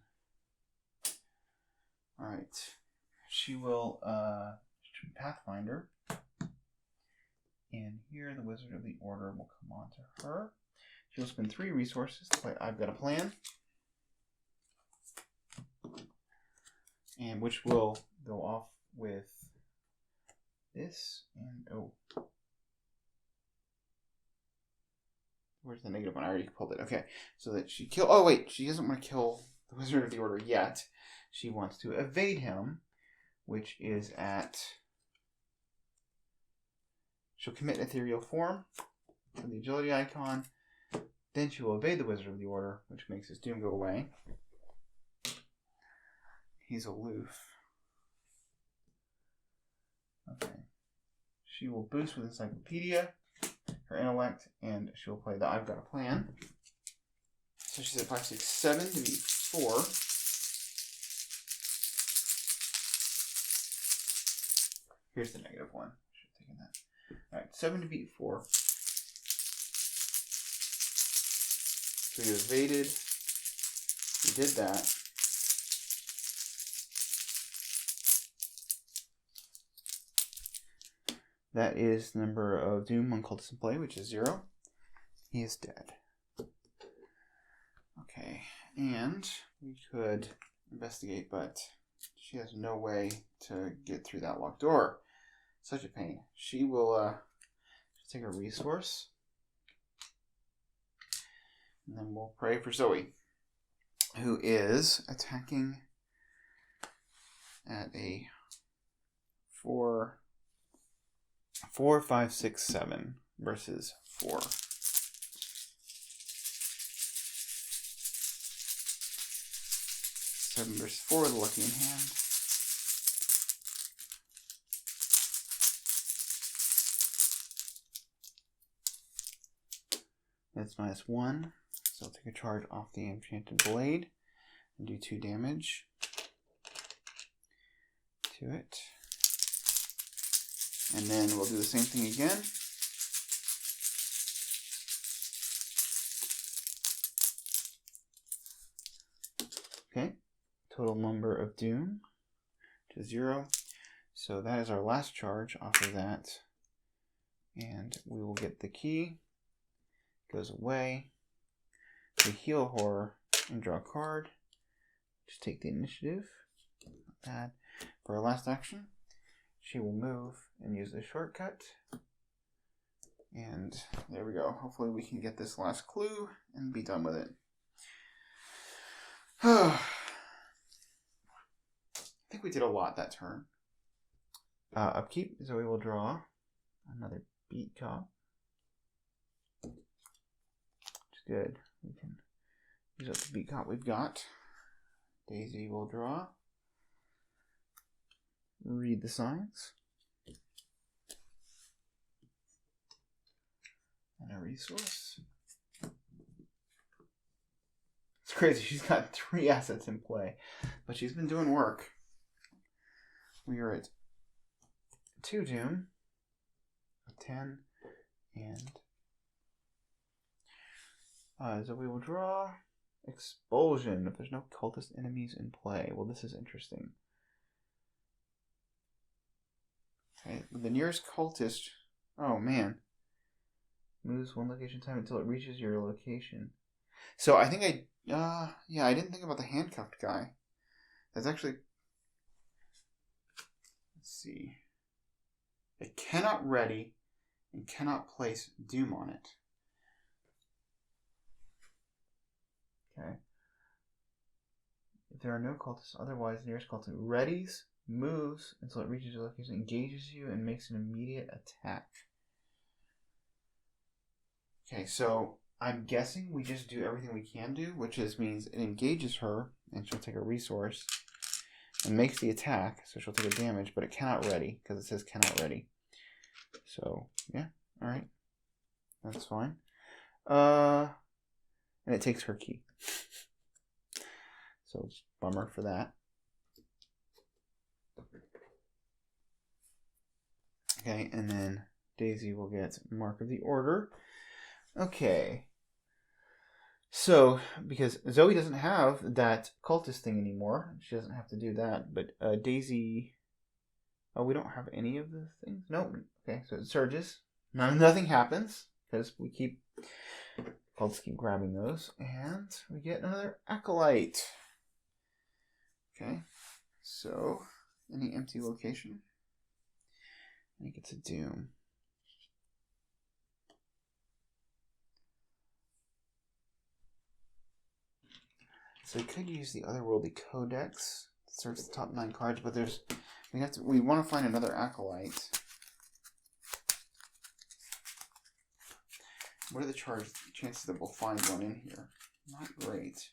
Alright. She will Pathfinder. And here the Wizard of the Order will come on to her. She will spend 3 resources to play I've Got a Plan. And which will go off with this and oh. Where's the -1? I already pulled it. Okay. So that she kill oh wait, she doesn't want to kill the Wizard of the Order yet. She wants to evade him, which is at she'll commit ethereal form for the agility icon. Then she will evade the Wizard of the Order, which makes his doom go away. He's aloof. Okay. She will boost with Encyclopedia, her intellect, and she'll play the I've Got a Plan. So she's at 5, 6, 7 to beat 4. Here's the -1. Should have taken that. Alright, 7 to beat 4. So we evaded. We did that. That is the number of Doom on cultists in play, which is 0. He is dead. Okay, and we could investigate, but she has no way to get through that locked door. Such a pain. She will take a resource. And then we'll pray for Zoey, who is attacking at a 4, 5, 6, 7 versus 4. Seven versus 4 with a lucky in hand. That's -1. So I'll take a charge off the Enchanted Blade and do 2 damage to it. And then we'll do the same thing again. Okay. Total number of Doom to 0. So that is our last charge off of that. And we will get the key. Goes away. We heal horror and draw a card. Just take the initiative. Not bad. For our last action, she will move and use the shortcut. And there we go. Hopefully we can get this last clue and be done with it. I think we did a lot that turn. Upkeep, Zoey will draw another beat cop. Which is good. We can use up the beat cop we've got. Daisy will draw. Read the signs. And a resource. It's crazy. She's got 3 assets in play. But she's been doing work. We are at 2 doom. 10 and Zoey will draw expulsion if there's no cultist enemies in play. Well, this is interesting. Okay, the nearest cultist, oh man, moves 1 location time until it reaches your location. So I think I didn't think about the handcuffed guy. That's actually, let's see. It cannot ready and cannot place doom on it. Okay. If there are no cultists, otherwise the nearest cultist readies, moves until it reaches your location, engages you, and makes an immediate attack. Okay, so I'm guessing we just do everything we can do, which means it engages her, and she'll take a resource, and makes the attack, so she'll take a damage, but it cannot ready, because it says cannot ready. So, yeah, alright. That's fine. And it takes her key. So it's a bummer for that. Okay, and then Daisy will get Mark of the Order. Okay. So, because Zoey doesn't have that cultist thing anymore, she doesn't have to do that, but Daisy... Oh, we don't have any of the things? No. Okay, so it surges. Nothing happens, because we keep... Cultists keep grabbing those, and we get another Acolyte. Okay, so any empty location, and it gets a doom. So we could use the Otherworldly Codex to search the top 9 cards, but we want to find another Acolyte. What are the chances that we'll find one in here? Not great.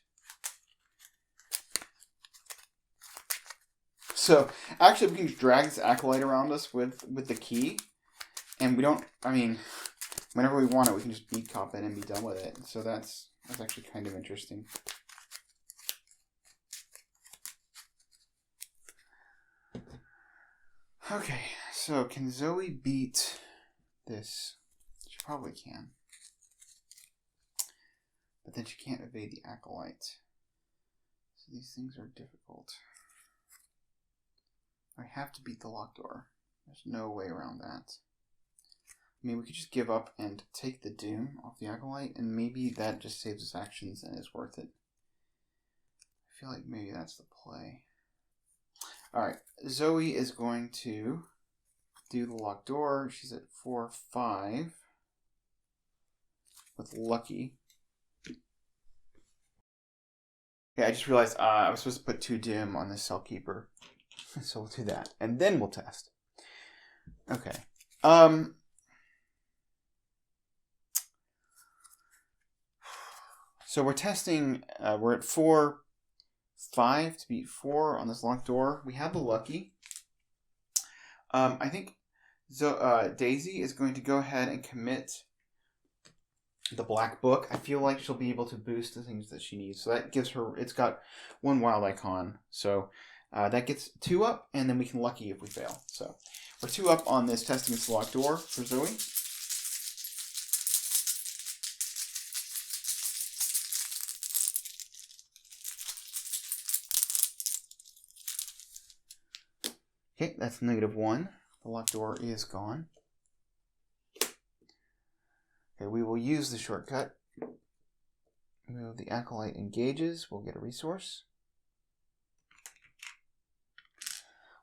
So, actually, we can just drag this Acolyte around us with the key. And we don't, I mean, whenever we want it, we can just beat cop it and be done with it. So that's actually kind of interesting. Okay, so can Zoey beat this? She probably can. But then she can't evade the Acolyte. So these things are difficult. I have to beat the locked door. There's no way around that. I mean, we could just give up and take the doom off the Acolyte, and maybe that just saves us actions and is worth it. I feel like maybe that's the play. Alright, Zoey is going to do the locked door. She's at 4-5 with Lucky. Okay, I just realized I was supposed to put 2 doom on this Cellkeeper. So we'll do that. And then we'll test. Okay. So we're testing, we're at 4-5 to beat 4 on this locked door. We have the Lucky. I think Daisy is going to go ahead and commit the Black Book. I feel like she'll be able to boost the things that she needs. So that gives her, it's got 1 wild icon. So that gets 2 up, and then we can Lucky if we fail. So we're 2 up on this testing this locked door for Zoey. Okay, that's -1. The locked door is gone. Okay, we will use the shortcut. Move the Acolyte engages. We'll get a resource.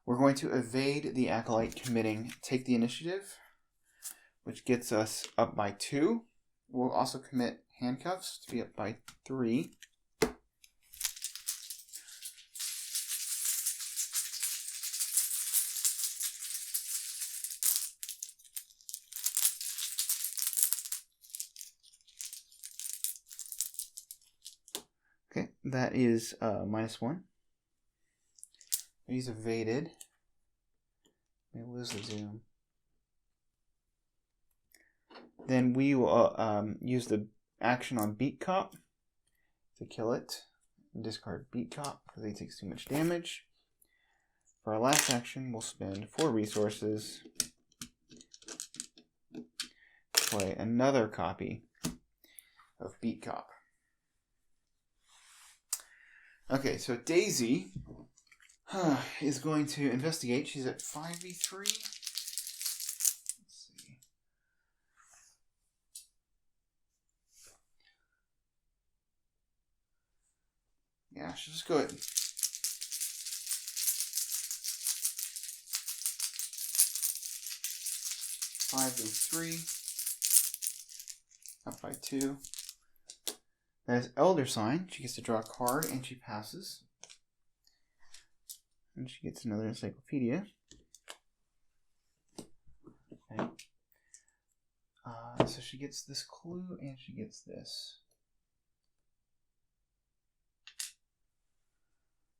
We're going to evade the Acolyte committing take the initiative, which gets us up by 2. We'll also commit handcuffs to be up by 3. Okay, that is -1. He's evaded. We lose the zoom. Then we will use the action on Beat Cop to kill it. And discard Beat Cop because he takes too much damage. For our last action, we'll spend 4 resources play another copy of Beat Cop. Okay, so Daisy is going to investigate. She's at 5v3. Let's see. Yeah, she'll just go ahead. 5v3. Up by 2. That is Elder Sign. She gets to draw a card and she passes. And she gets another encyclopedia. Okay. So she gets this clue and she gets this.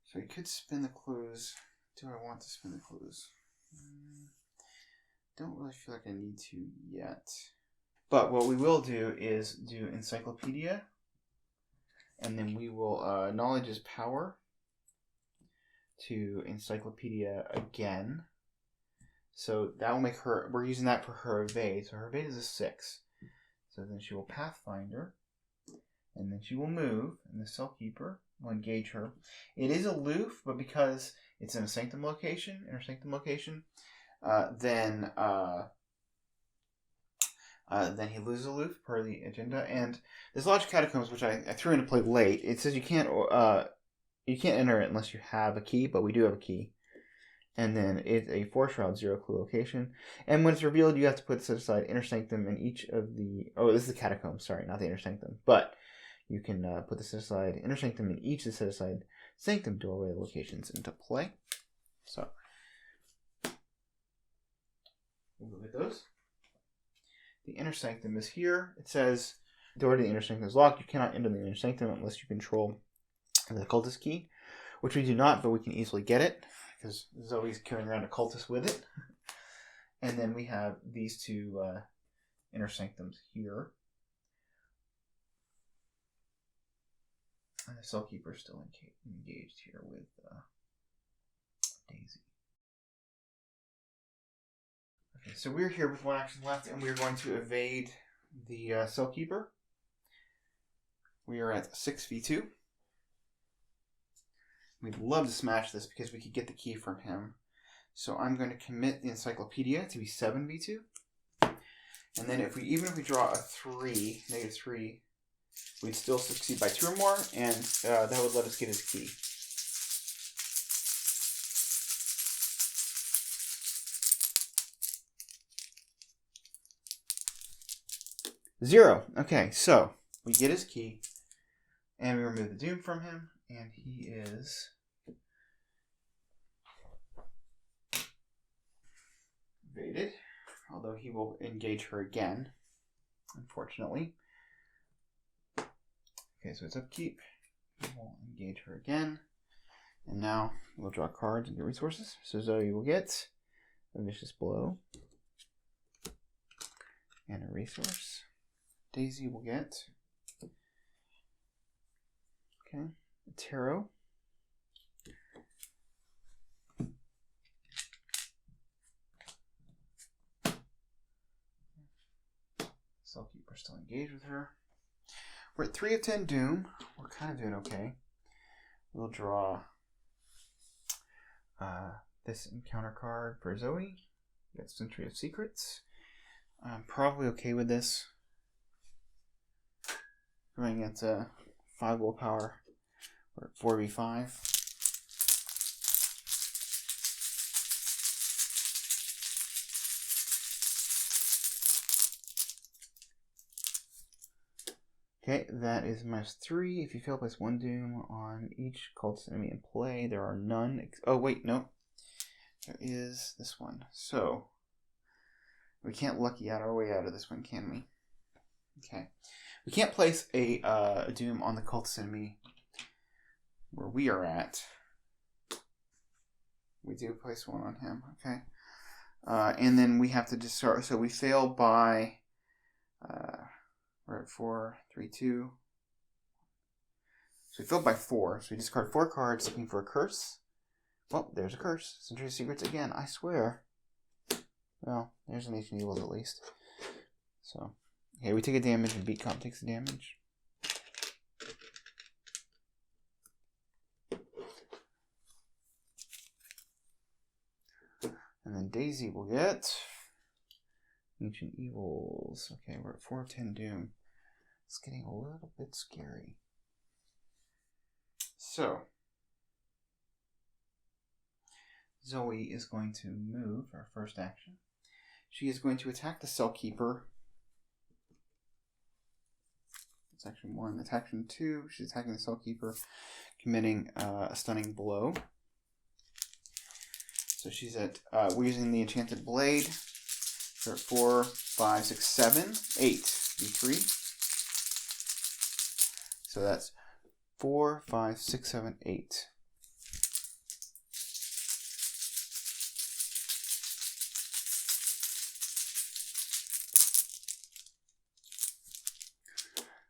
So we could spin the clues. Do I want to spin the clues? Don't really feel like I need to yet. But what we will do is do encyclopedia. And then we will knowledge is power to encyclopedia again. So that will make her, we're using that for her evade. So her evade is a 6. So then she will pathfinder. And then she will move. And the cellkeeper will engage her. It is aloof, but because it's in a sanctum location, then he loses aloof per the agenda. And there's Logic Catacombs, which I threw into play late. It says you can't enter it unless you have a key, but we do have a key. And then it's a 4-shroud 0 clue location. And when it's revealed, you have to put set aside inner sanctum in each of the... Oh, this is the catacomb. Sorry, not the inner sanctum. But you can put the set aside inner sanctum in each of the set aside sanctum doorway locations into play. So we'll look at those. The inner sanctum is here. It says the door to the inner sanctum is locked. You cannot enter the inner sanctum unless you control the cultist key, which we do not, but we can easily get it because Zoe's carrying around a cultist with it. And then we have these two inner sanctums here. And the cellkeeper is still engaged here with Daisy. Okay, so we're here with 1 action left, and we're going to evade the cellkeeper. We are at 6v2. We'd love to smash this because we could get the key from him. So I'm going to commit the encyclopedia to be 7v2. And then even if we draw a 3, -3, we'd still succeed by 2 or more, and that would let us get his key. Zero. Okay, so we get his key, and we remove the doom from him, and he is evaded, although he will engage her again, unfortunately. Okay, so it's upkeep. He will engage her again, and now we'll draw cards and get resources. So Zoe will get a vicious blow and a resource. Daisy will get a tarot. Cellkeeper still engaged with her. We're at 3 of 10 doom. We're kind of doing okay. We'll draw this encounter card for Zoe. That's Century of Secrets. I'm probably okay with this. Going at 5 willpower. We're at 4v5. Okay, that is -3. If you fail, place 1 doom on each cultist enemy in play. There are none. Oh, wait, no. There is this one. So, we can't lucky out our way out of this one, can we? Okay. We can't place a doom on the cultist enemy where we are at. We do place 1 on him, okay? And then we have to discard. So we fail by... we're at 4, 3, 2. So we failed by 4. So we discard 4 cards looking for a curse. Well, there's a curse. Century of Secrets again, I swear. Well, there's an Ancient Evils at least. So Okay, we take a damage and beat comp takes the damage. And then Daisy will get Ancient Evils. Okay, we're at 4 of 10 Doom. It's getting a little bit scary. So, Zoey is going to move her first action. She is going to attack the Cellkeeper. That's action 1. That's action 2. She's attacking the Cellkeeper, committing a stunning blow. So she's at, we're using the Enchanted Blade. So at 4, 5, 6, 7, 8. D3. So that's 4, 5, 6, 7, 8.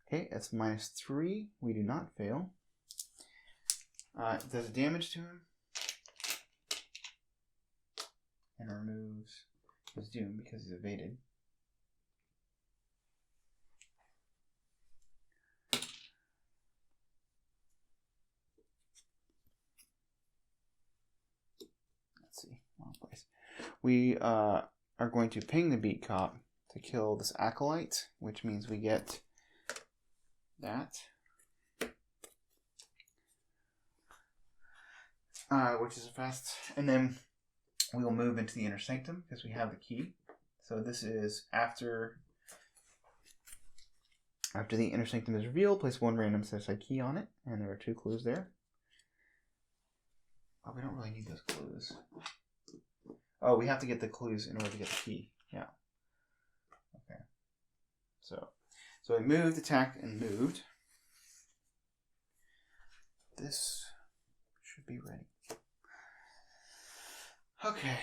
Okay, that's -3. We do not fail. It does damage to him. And removes his Doom because he's evaded. Let's see, wrong place. We are going to ping the beat cop to kill this acolyte, which means we get that. Which is a fast. And then we will move into the Inner Sanctum because we have the key. So this is after the Inner Sanctum is revealed, place 1 random set-aside key on it, and there are 2 clues there. Oh, we don't really need those clues. Oh, we have to get the clues in order to get the key. Yeah. Okay. So we moved, attacked, and moved. This should be ready. Okay.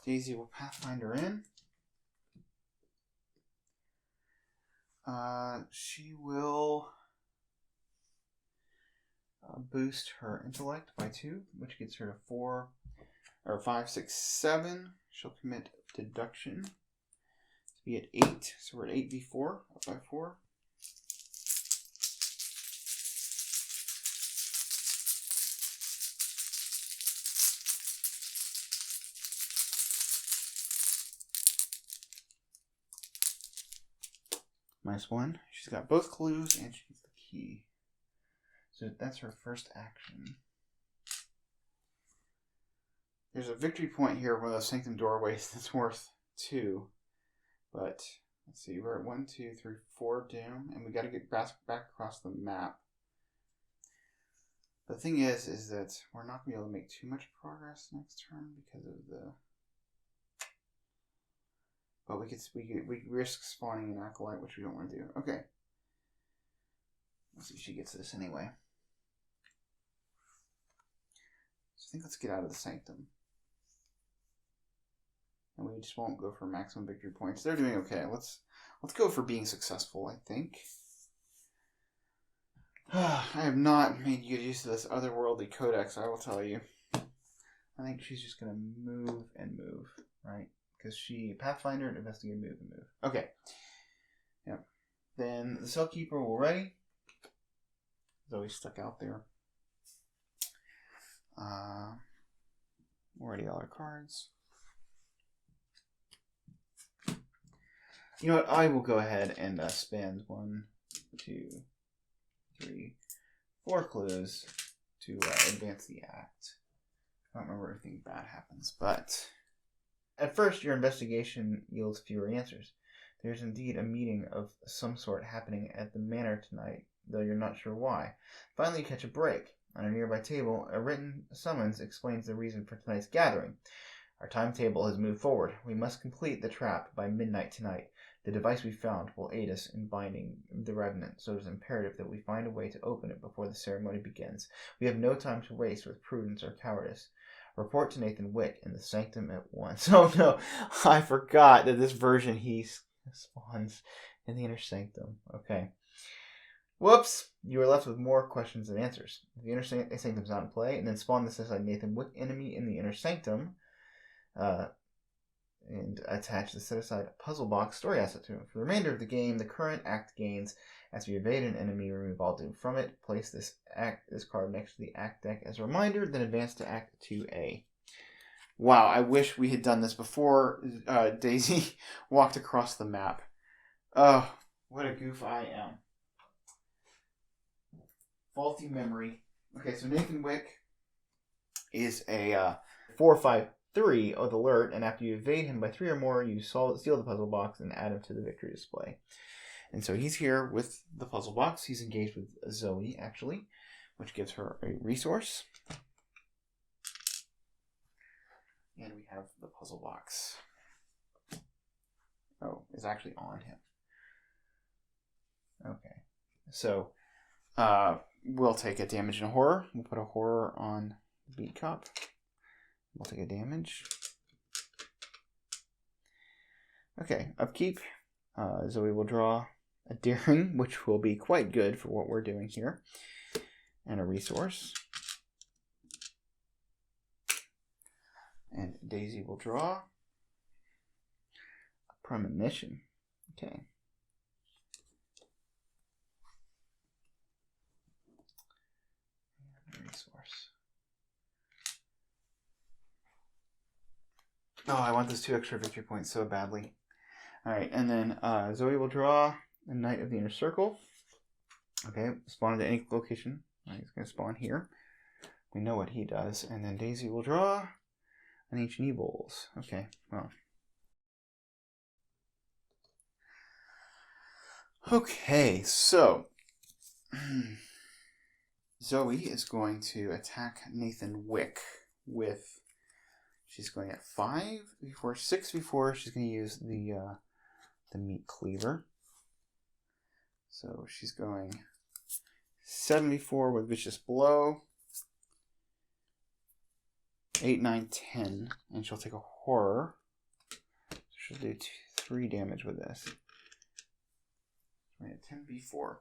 Daisy will Pathfinder in. She will boost her intellect by 2, which gets her to 4 or 5, 6, 7. She'll commit deduction to be at 8. So we're at 8d4, up by 4. -1. She's got both clues and she gets the key. So that's her first action. There's a victory point here, one of those sanctum doorways that's worth 2. But let's see, we're at 1, 2, 3, 4 doom, and we got to get back across the map. The thing is that we're not going to be able to make too much progress next turn because of the. But we risk spawning an acolyte, which we don't want to do. Okay. Let's see if she gets this anyway. So I think let's get out of the sanctum. And we just won't go for maximum victory points. They're doing okay. Let's go for being successful, I think. I have not made good use of this otherworldly codex, I will tell you. I think she's just going to move and move, right? Because she Pathfinder and investigate, move and move. Okay. Yep. Then the Cellkeeper will ready. Zoe's stuck out there. Already all our cards. You know what? I will go ahead and spend 1, 2, 3, 4 clues to advance the act. I don't remember if anything bad happens, but at first your investigation yields fewer answers. There's indeed a meeting of some sort happening at the manor tonight, though you're not sure why. Finally you catch a break. On a nearby table, a written summons explains the reason for tonight's gathering. Our timetable has moved forward. We must complete the trap by midnight tonight. The device we found will aid us in binding the revenant, so it is imperative that we find a way to open it before the ceremony begins. We have no time to waste with prudence or cowardice. Report to Nathan Wick in the sanctum at once. Oh no, I forgot that this version he spawns in the inner sanctum. Okay. Whoops! You are left with more questions than answers. If the inner sanctum is not in play, and then spawn this aside Nathan Wick enemy in the inner sanctum, and attach the set-aside puzzle box story asset to it. For the remainder of the game, the current act gains as you evade an enemy, remove all doom from it. Place this card next to the act deck as a reminder, then advance to Act 2A. Wow, I wish we had done this before Daisy walked across the map. Oh, what a goof I am. Faulty memory. Okay, so Nathan Wick is a 4/5/3 with alert, and after you evade him by 3 or more, you steal the puzzle box and add him to the victory display. And so he's here with the puzzle box. He's engaged with Zoey, actually, which gives her a resource. And we have the puzzle box. Oh, it's actually on him. Okay. So, we'll take a damage and a horror. We'll put a horror on the beat cop. We'll take a damage. Okay, upkeep. Zoey will draw a daring, which will be quite good for what we're doing here. And a resource. And Daisy will draw a premonition. Okay. And a resource. Oh, I want those 2 extra victory points so badly. Alright, and then Zoey will draw a Knight of the Inner Circle. Okay, spawn into any location. Right, he's going to spawn here. We know what he does. And then Daisy will draw an Ancient Evils. Okay, well. Okay, so Zoey is going to attack Nathan Wick with, she's going at 5v4, 6v4. She's going to use the meat cleaver. So she's going 7v4 with Vicious Blow. 8, 9, 10, and she'll take a horror. So she'll do 3 damage with this. Right, 10v4.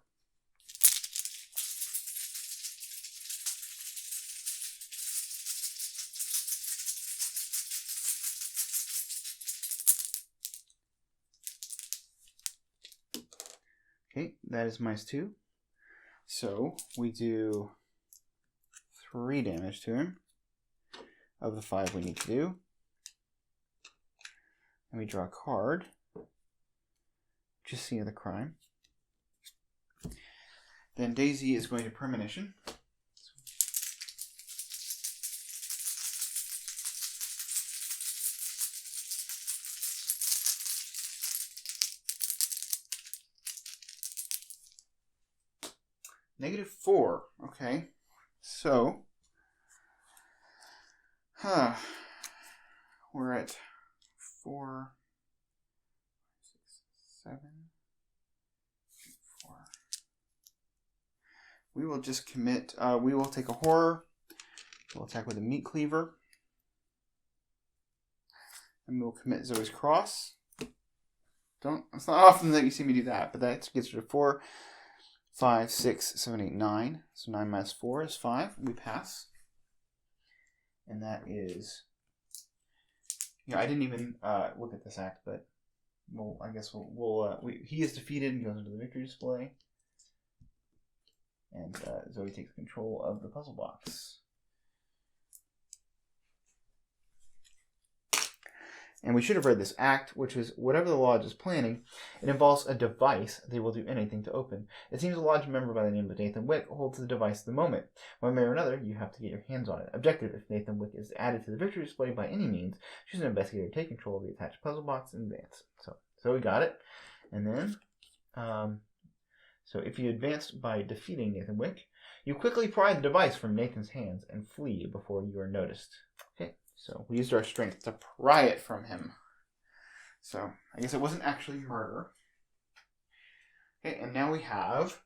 Okay, that is -2. So we do 3 damage to him. Of the 5 we need to do. And we draw a card. Just scene of the crime. Then Daisy is going to premonition. -4. Okay. So we're at 4, 6, 7, 4. We will just commit, we will take a horror. We'll attack with a meat cleaver. And we'll commit Zoey's Cross. It's not often that you see me do that, but that gets rid of 4, 5, 6, 7, 8, 9. So 9 minus 4 is 5. We pass. And that is, I didn't even look at this act, but I guess he is defeated and goes into the victory display. And Zoey takes control of the puzzle box. And we should have read this act, which is whatever the lodge is planning, it involves a device they will do anything to open. It seems a lodge member by the name of Nathan Wick holds the device at the moment. One way or another, you have to get your hands on it. Objective: if Nathan Wick is added to the victory display by any means, choose an investigator to take control of the attached puzzle box and advance. So we got it. And then, so if you advanced by defeating Nathan Wick, you quickly pry the device from Nathan's hands and flee before you are noticed. Okay. So we used our strength to pry it from him. So I guess it wasn't actually murder. Okay, and now we have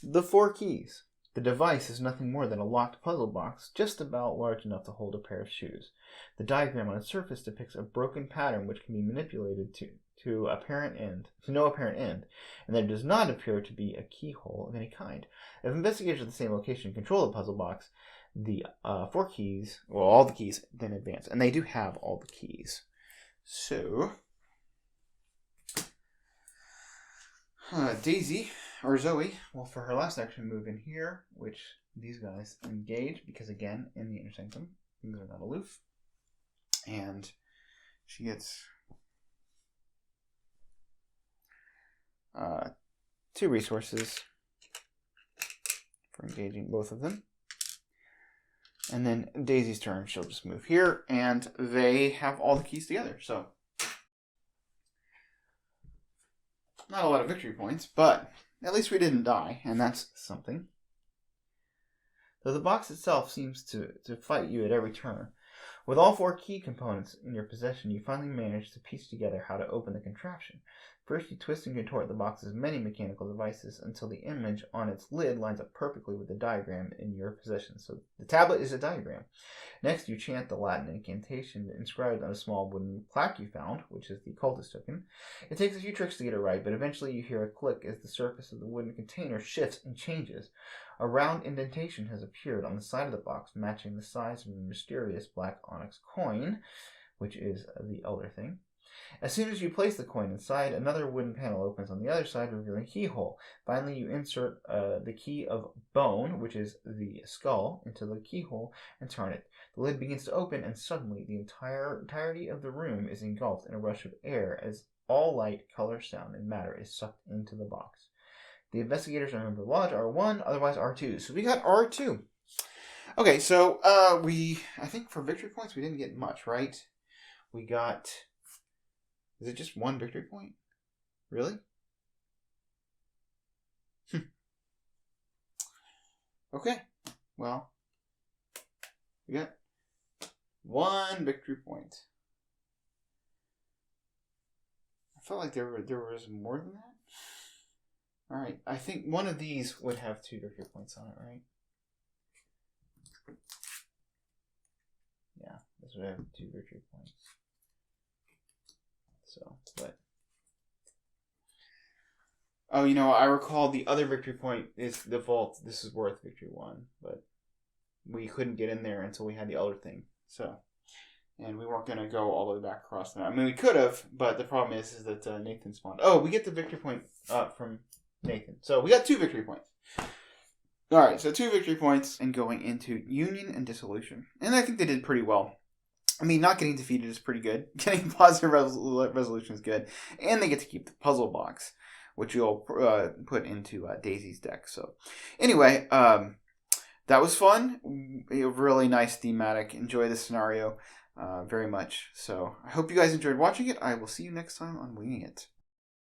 the 4 keys. The device is nothing more than a locked puzzle box, just about large enough to hold a pair of shoes. The diagram on its surface depicts a broken pattern which can be manipulated to no apparent end, and there does not appear to be a keyhole of any kind. If investigators at the same location control the puzzle box, the 4 keys, well, all the keys, then advance. And they do have all the keys. So, Daisy, or Zoey, well, for her last action, move in here, which these guys engage, because again, in the inner sanctum, things are not aloof. And she gets 2 resources for engaging both of them. And then Daisy's turn, she'll just move here, and they have all the keys together, so. Not a lot of victory points, but at least we didn't die, and that's something. Though the box itself seems to fight you at every turn. With all 4 key components in your possession, you finally manage to piece together how to open the contraption. First, you twist and contort the box's many mechanical devices until the image on its lid lines up perfectly with the diagram in your possession. So the tablet is a diagram. Next, you chant the Latin incantation inscribed on a small wooden plaque you found, which is the cultist token. It takes a few tricks to get it right, but eventually you hear a click as the surface of the wooden container shifts and changes. A round indentation has appeared on the side of the box, matching the size of the mysterious black onyx coin, which is the elder thing. As soon as you place the coin inside, another wooden panel opens on the other side, revealing a keyhole. Finally, you insert the key of bone, which is the skull, into the keyhole and turn it. The lid begins to open, and suddenly the entirety of the room is engulfed in a rush of air as all light, color, sound, and matter is sucked into the box. The investigators are Member Lodge R1, otherwise R2. So we got R2. Okay, so I think for victory points we didn't get much, right? We got... Is it just 1 victory point? Really? Okay. Well, we got 1 victory point. I felt like there was more than that. All right. I think one of these would have 2 victory points on it, right? Yeah, this would have 2 victory points. So, but... Oh, you know, I recall the other victory point is the vault. This is worth victory 1, but we couldn't get in there until we had the other thing. So, and we weren't going to go all the way back across the map. I mean, we could have, but the problem is that Nathan spawned. Oh, we get the victory point from Nathan. So we got 2 victory points. All right, so 2 victory points and going into Union and Dissolution. And I think they did pretty well. I mean, not getting defeated is pretty good. Getting positive resolution is good. And they get to keep the puzzle box, which you'll put into Daisy's deck. So anyway, that was fun. A really nice thematic. Enjoy this scenario very much. So I hope you guys enjoyed watching it. I will see you next time on Winging It.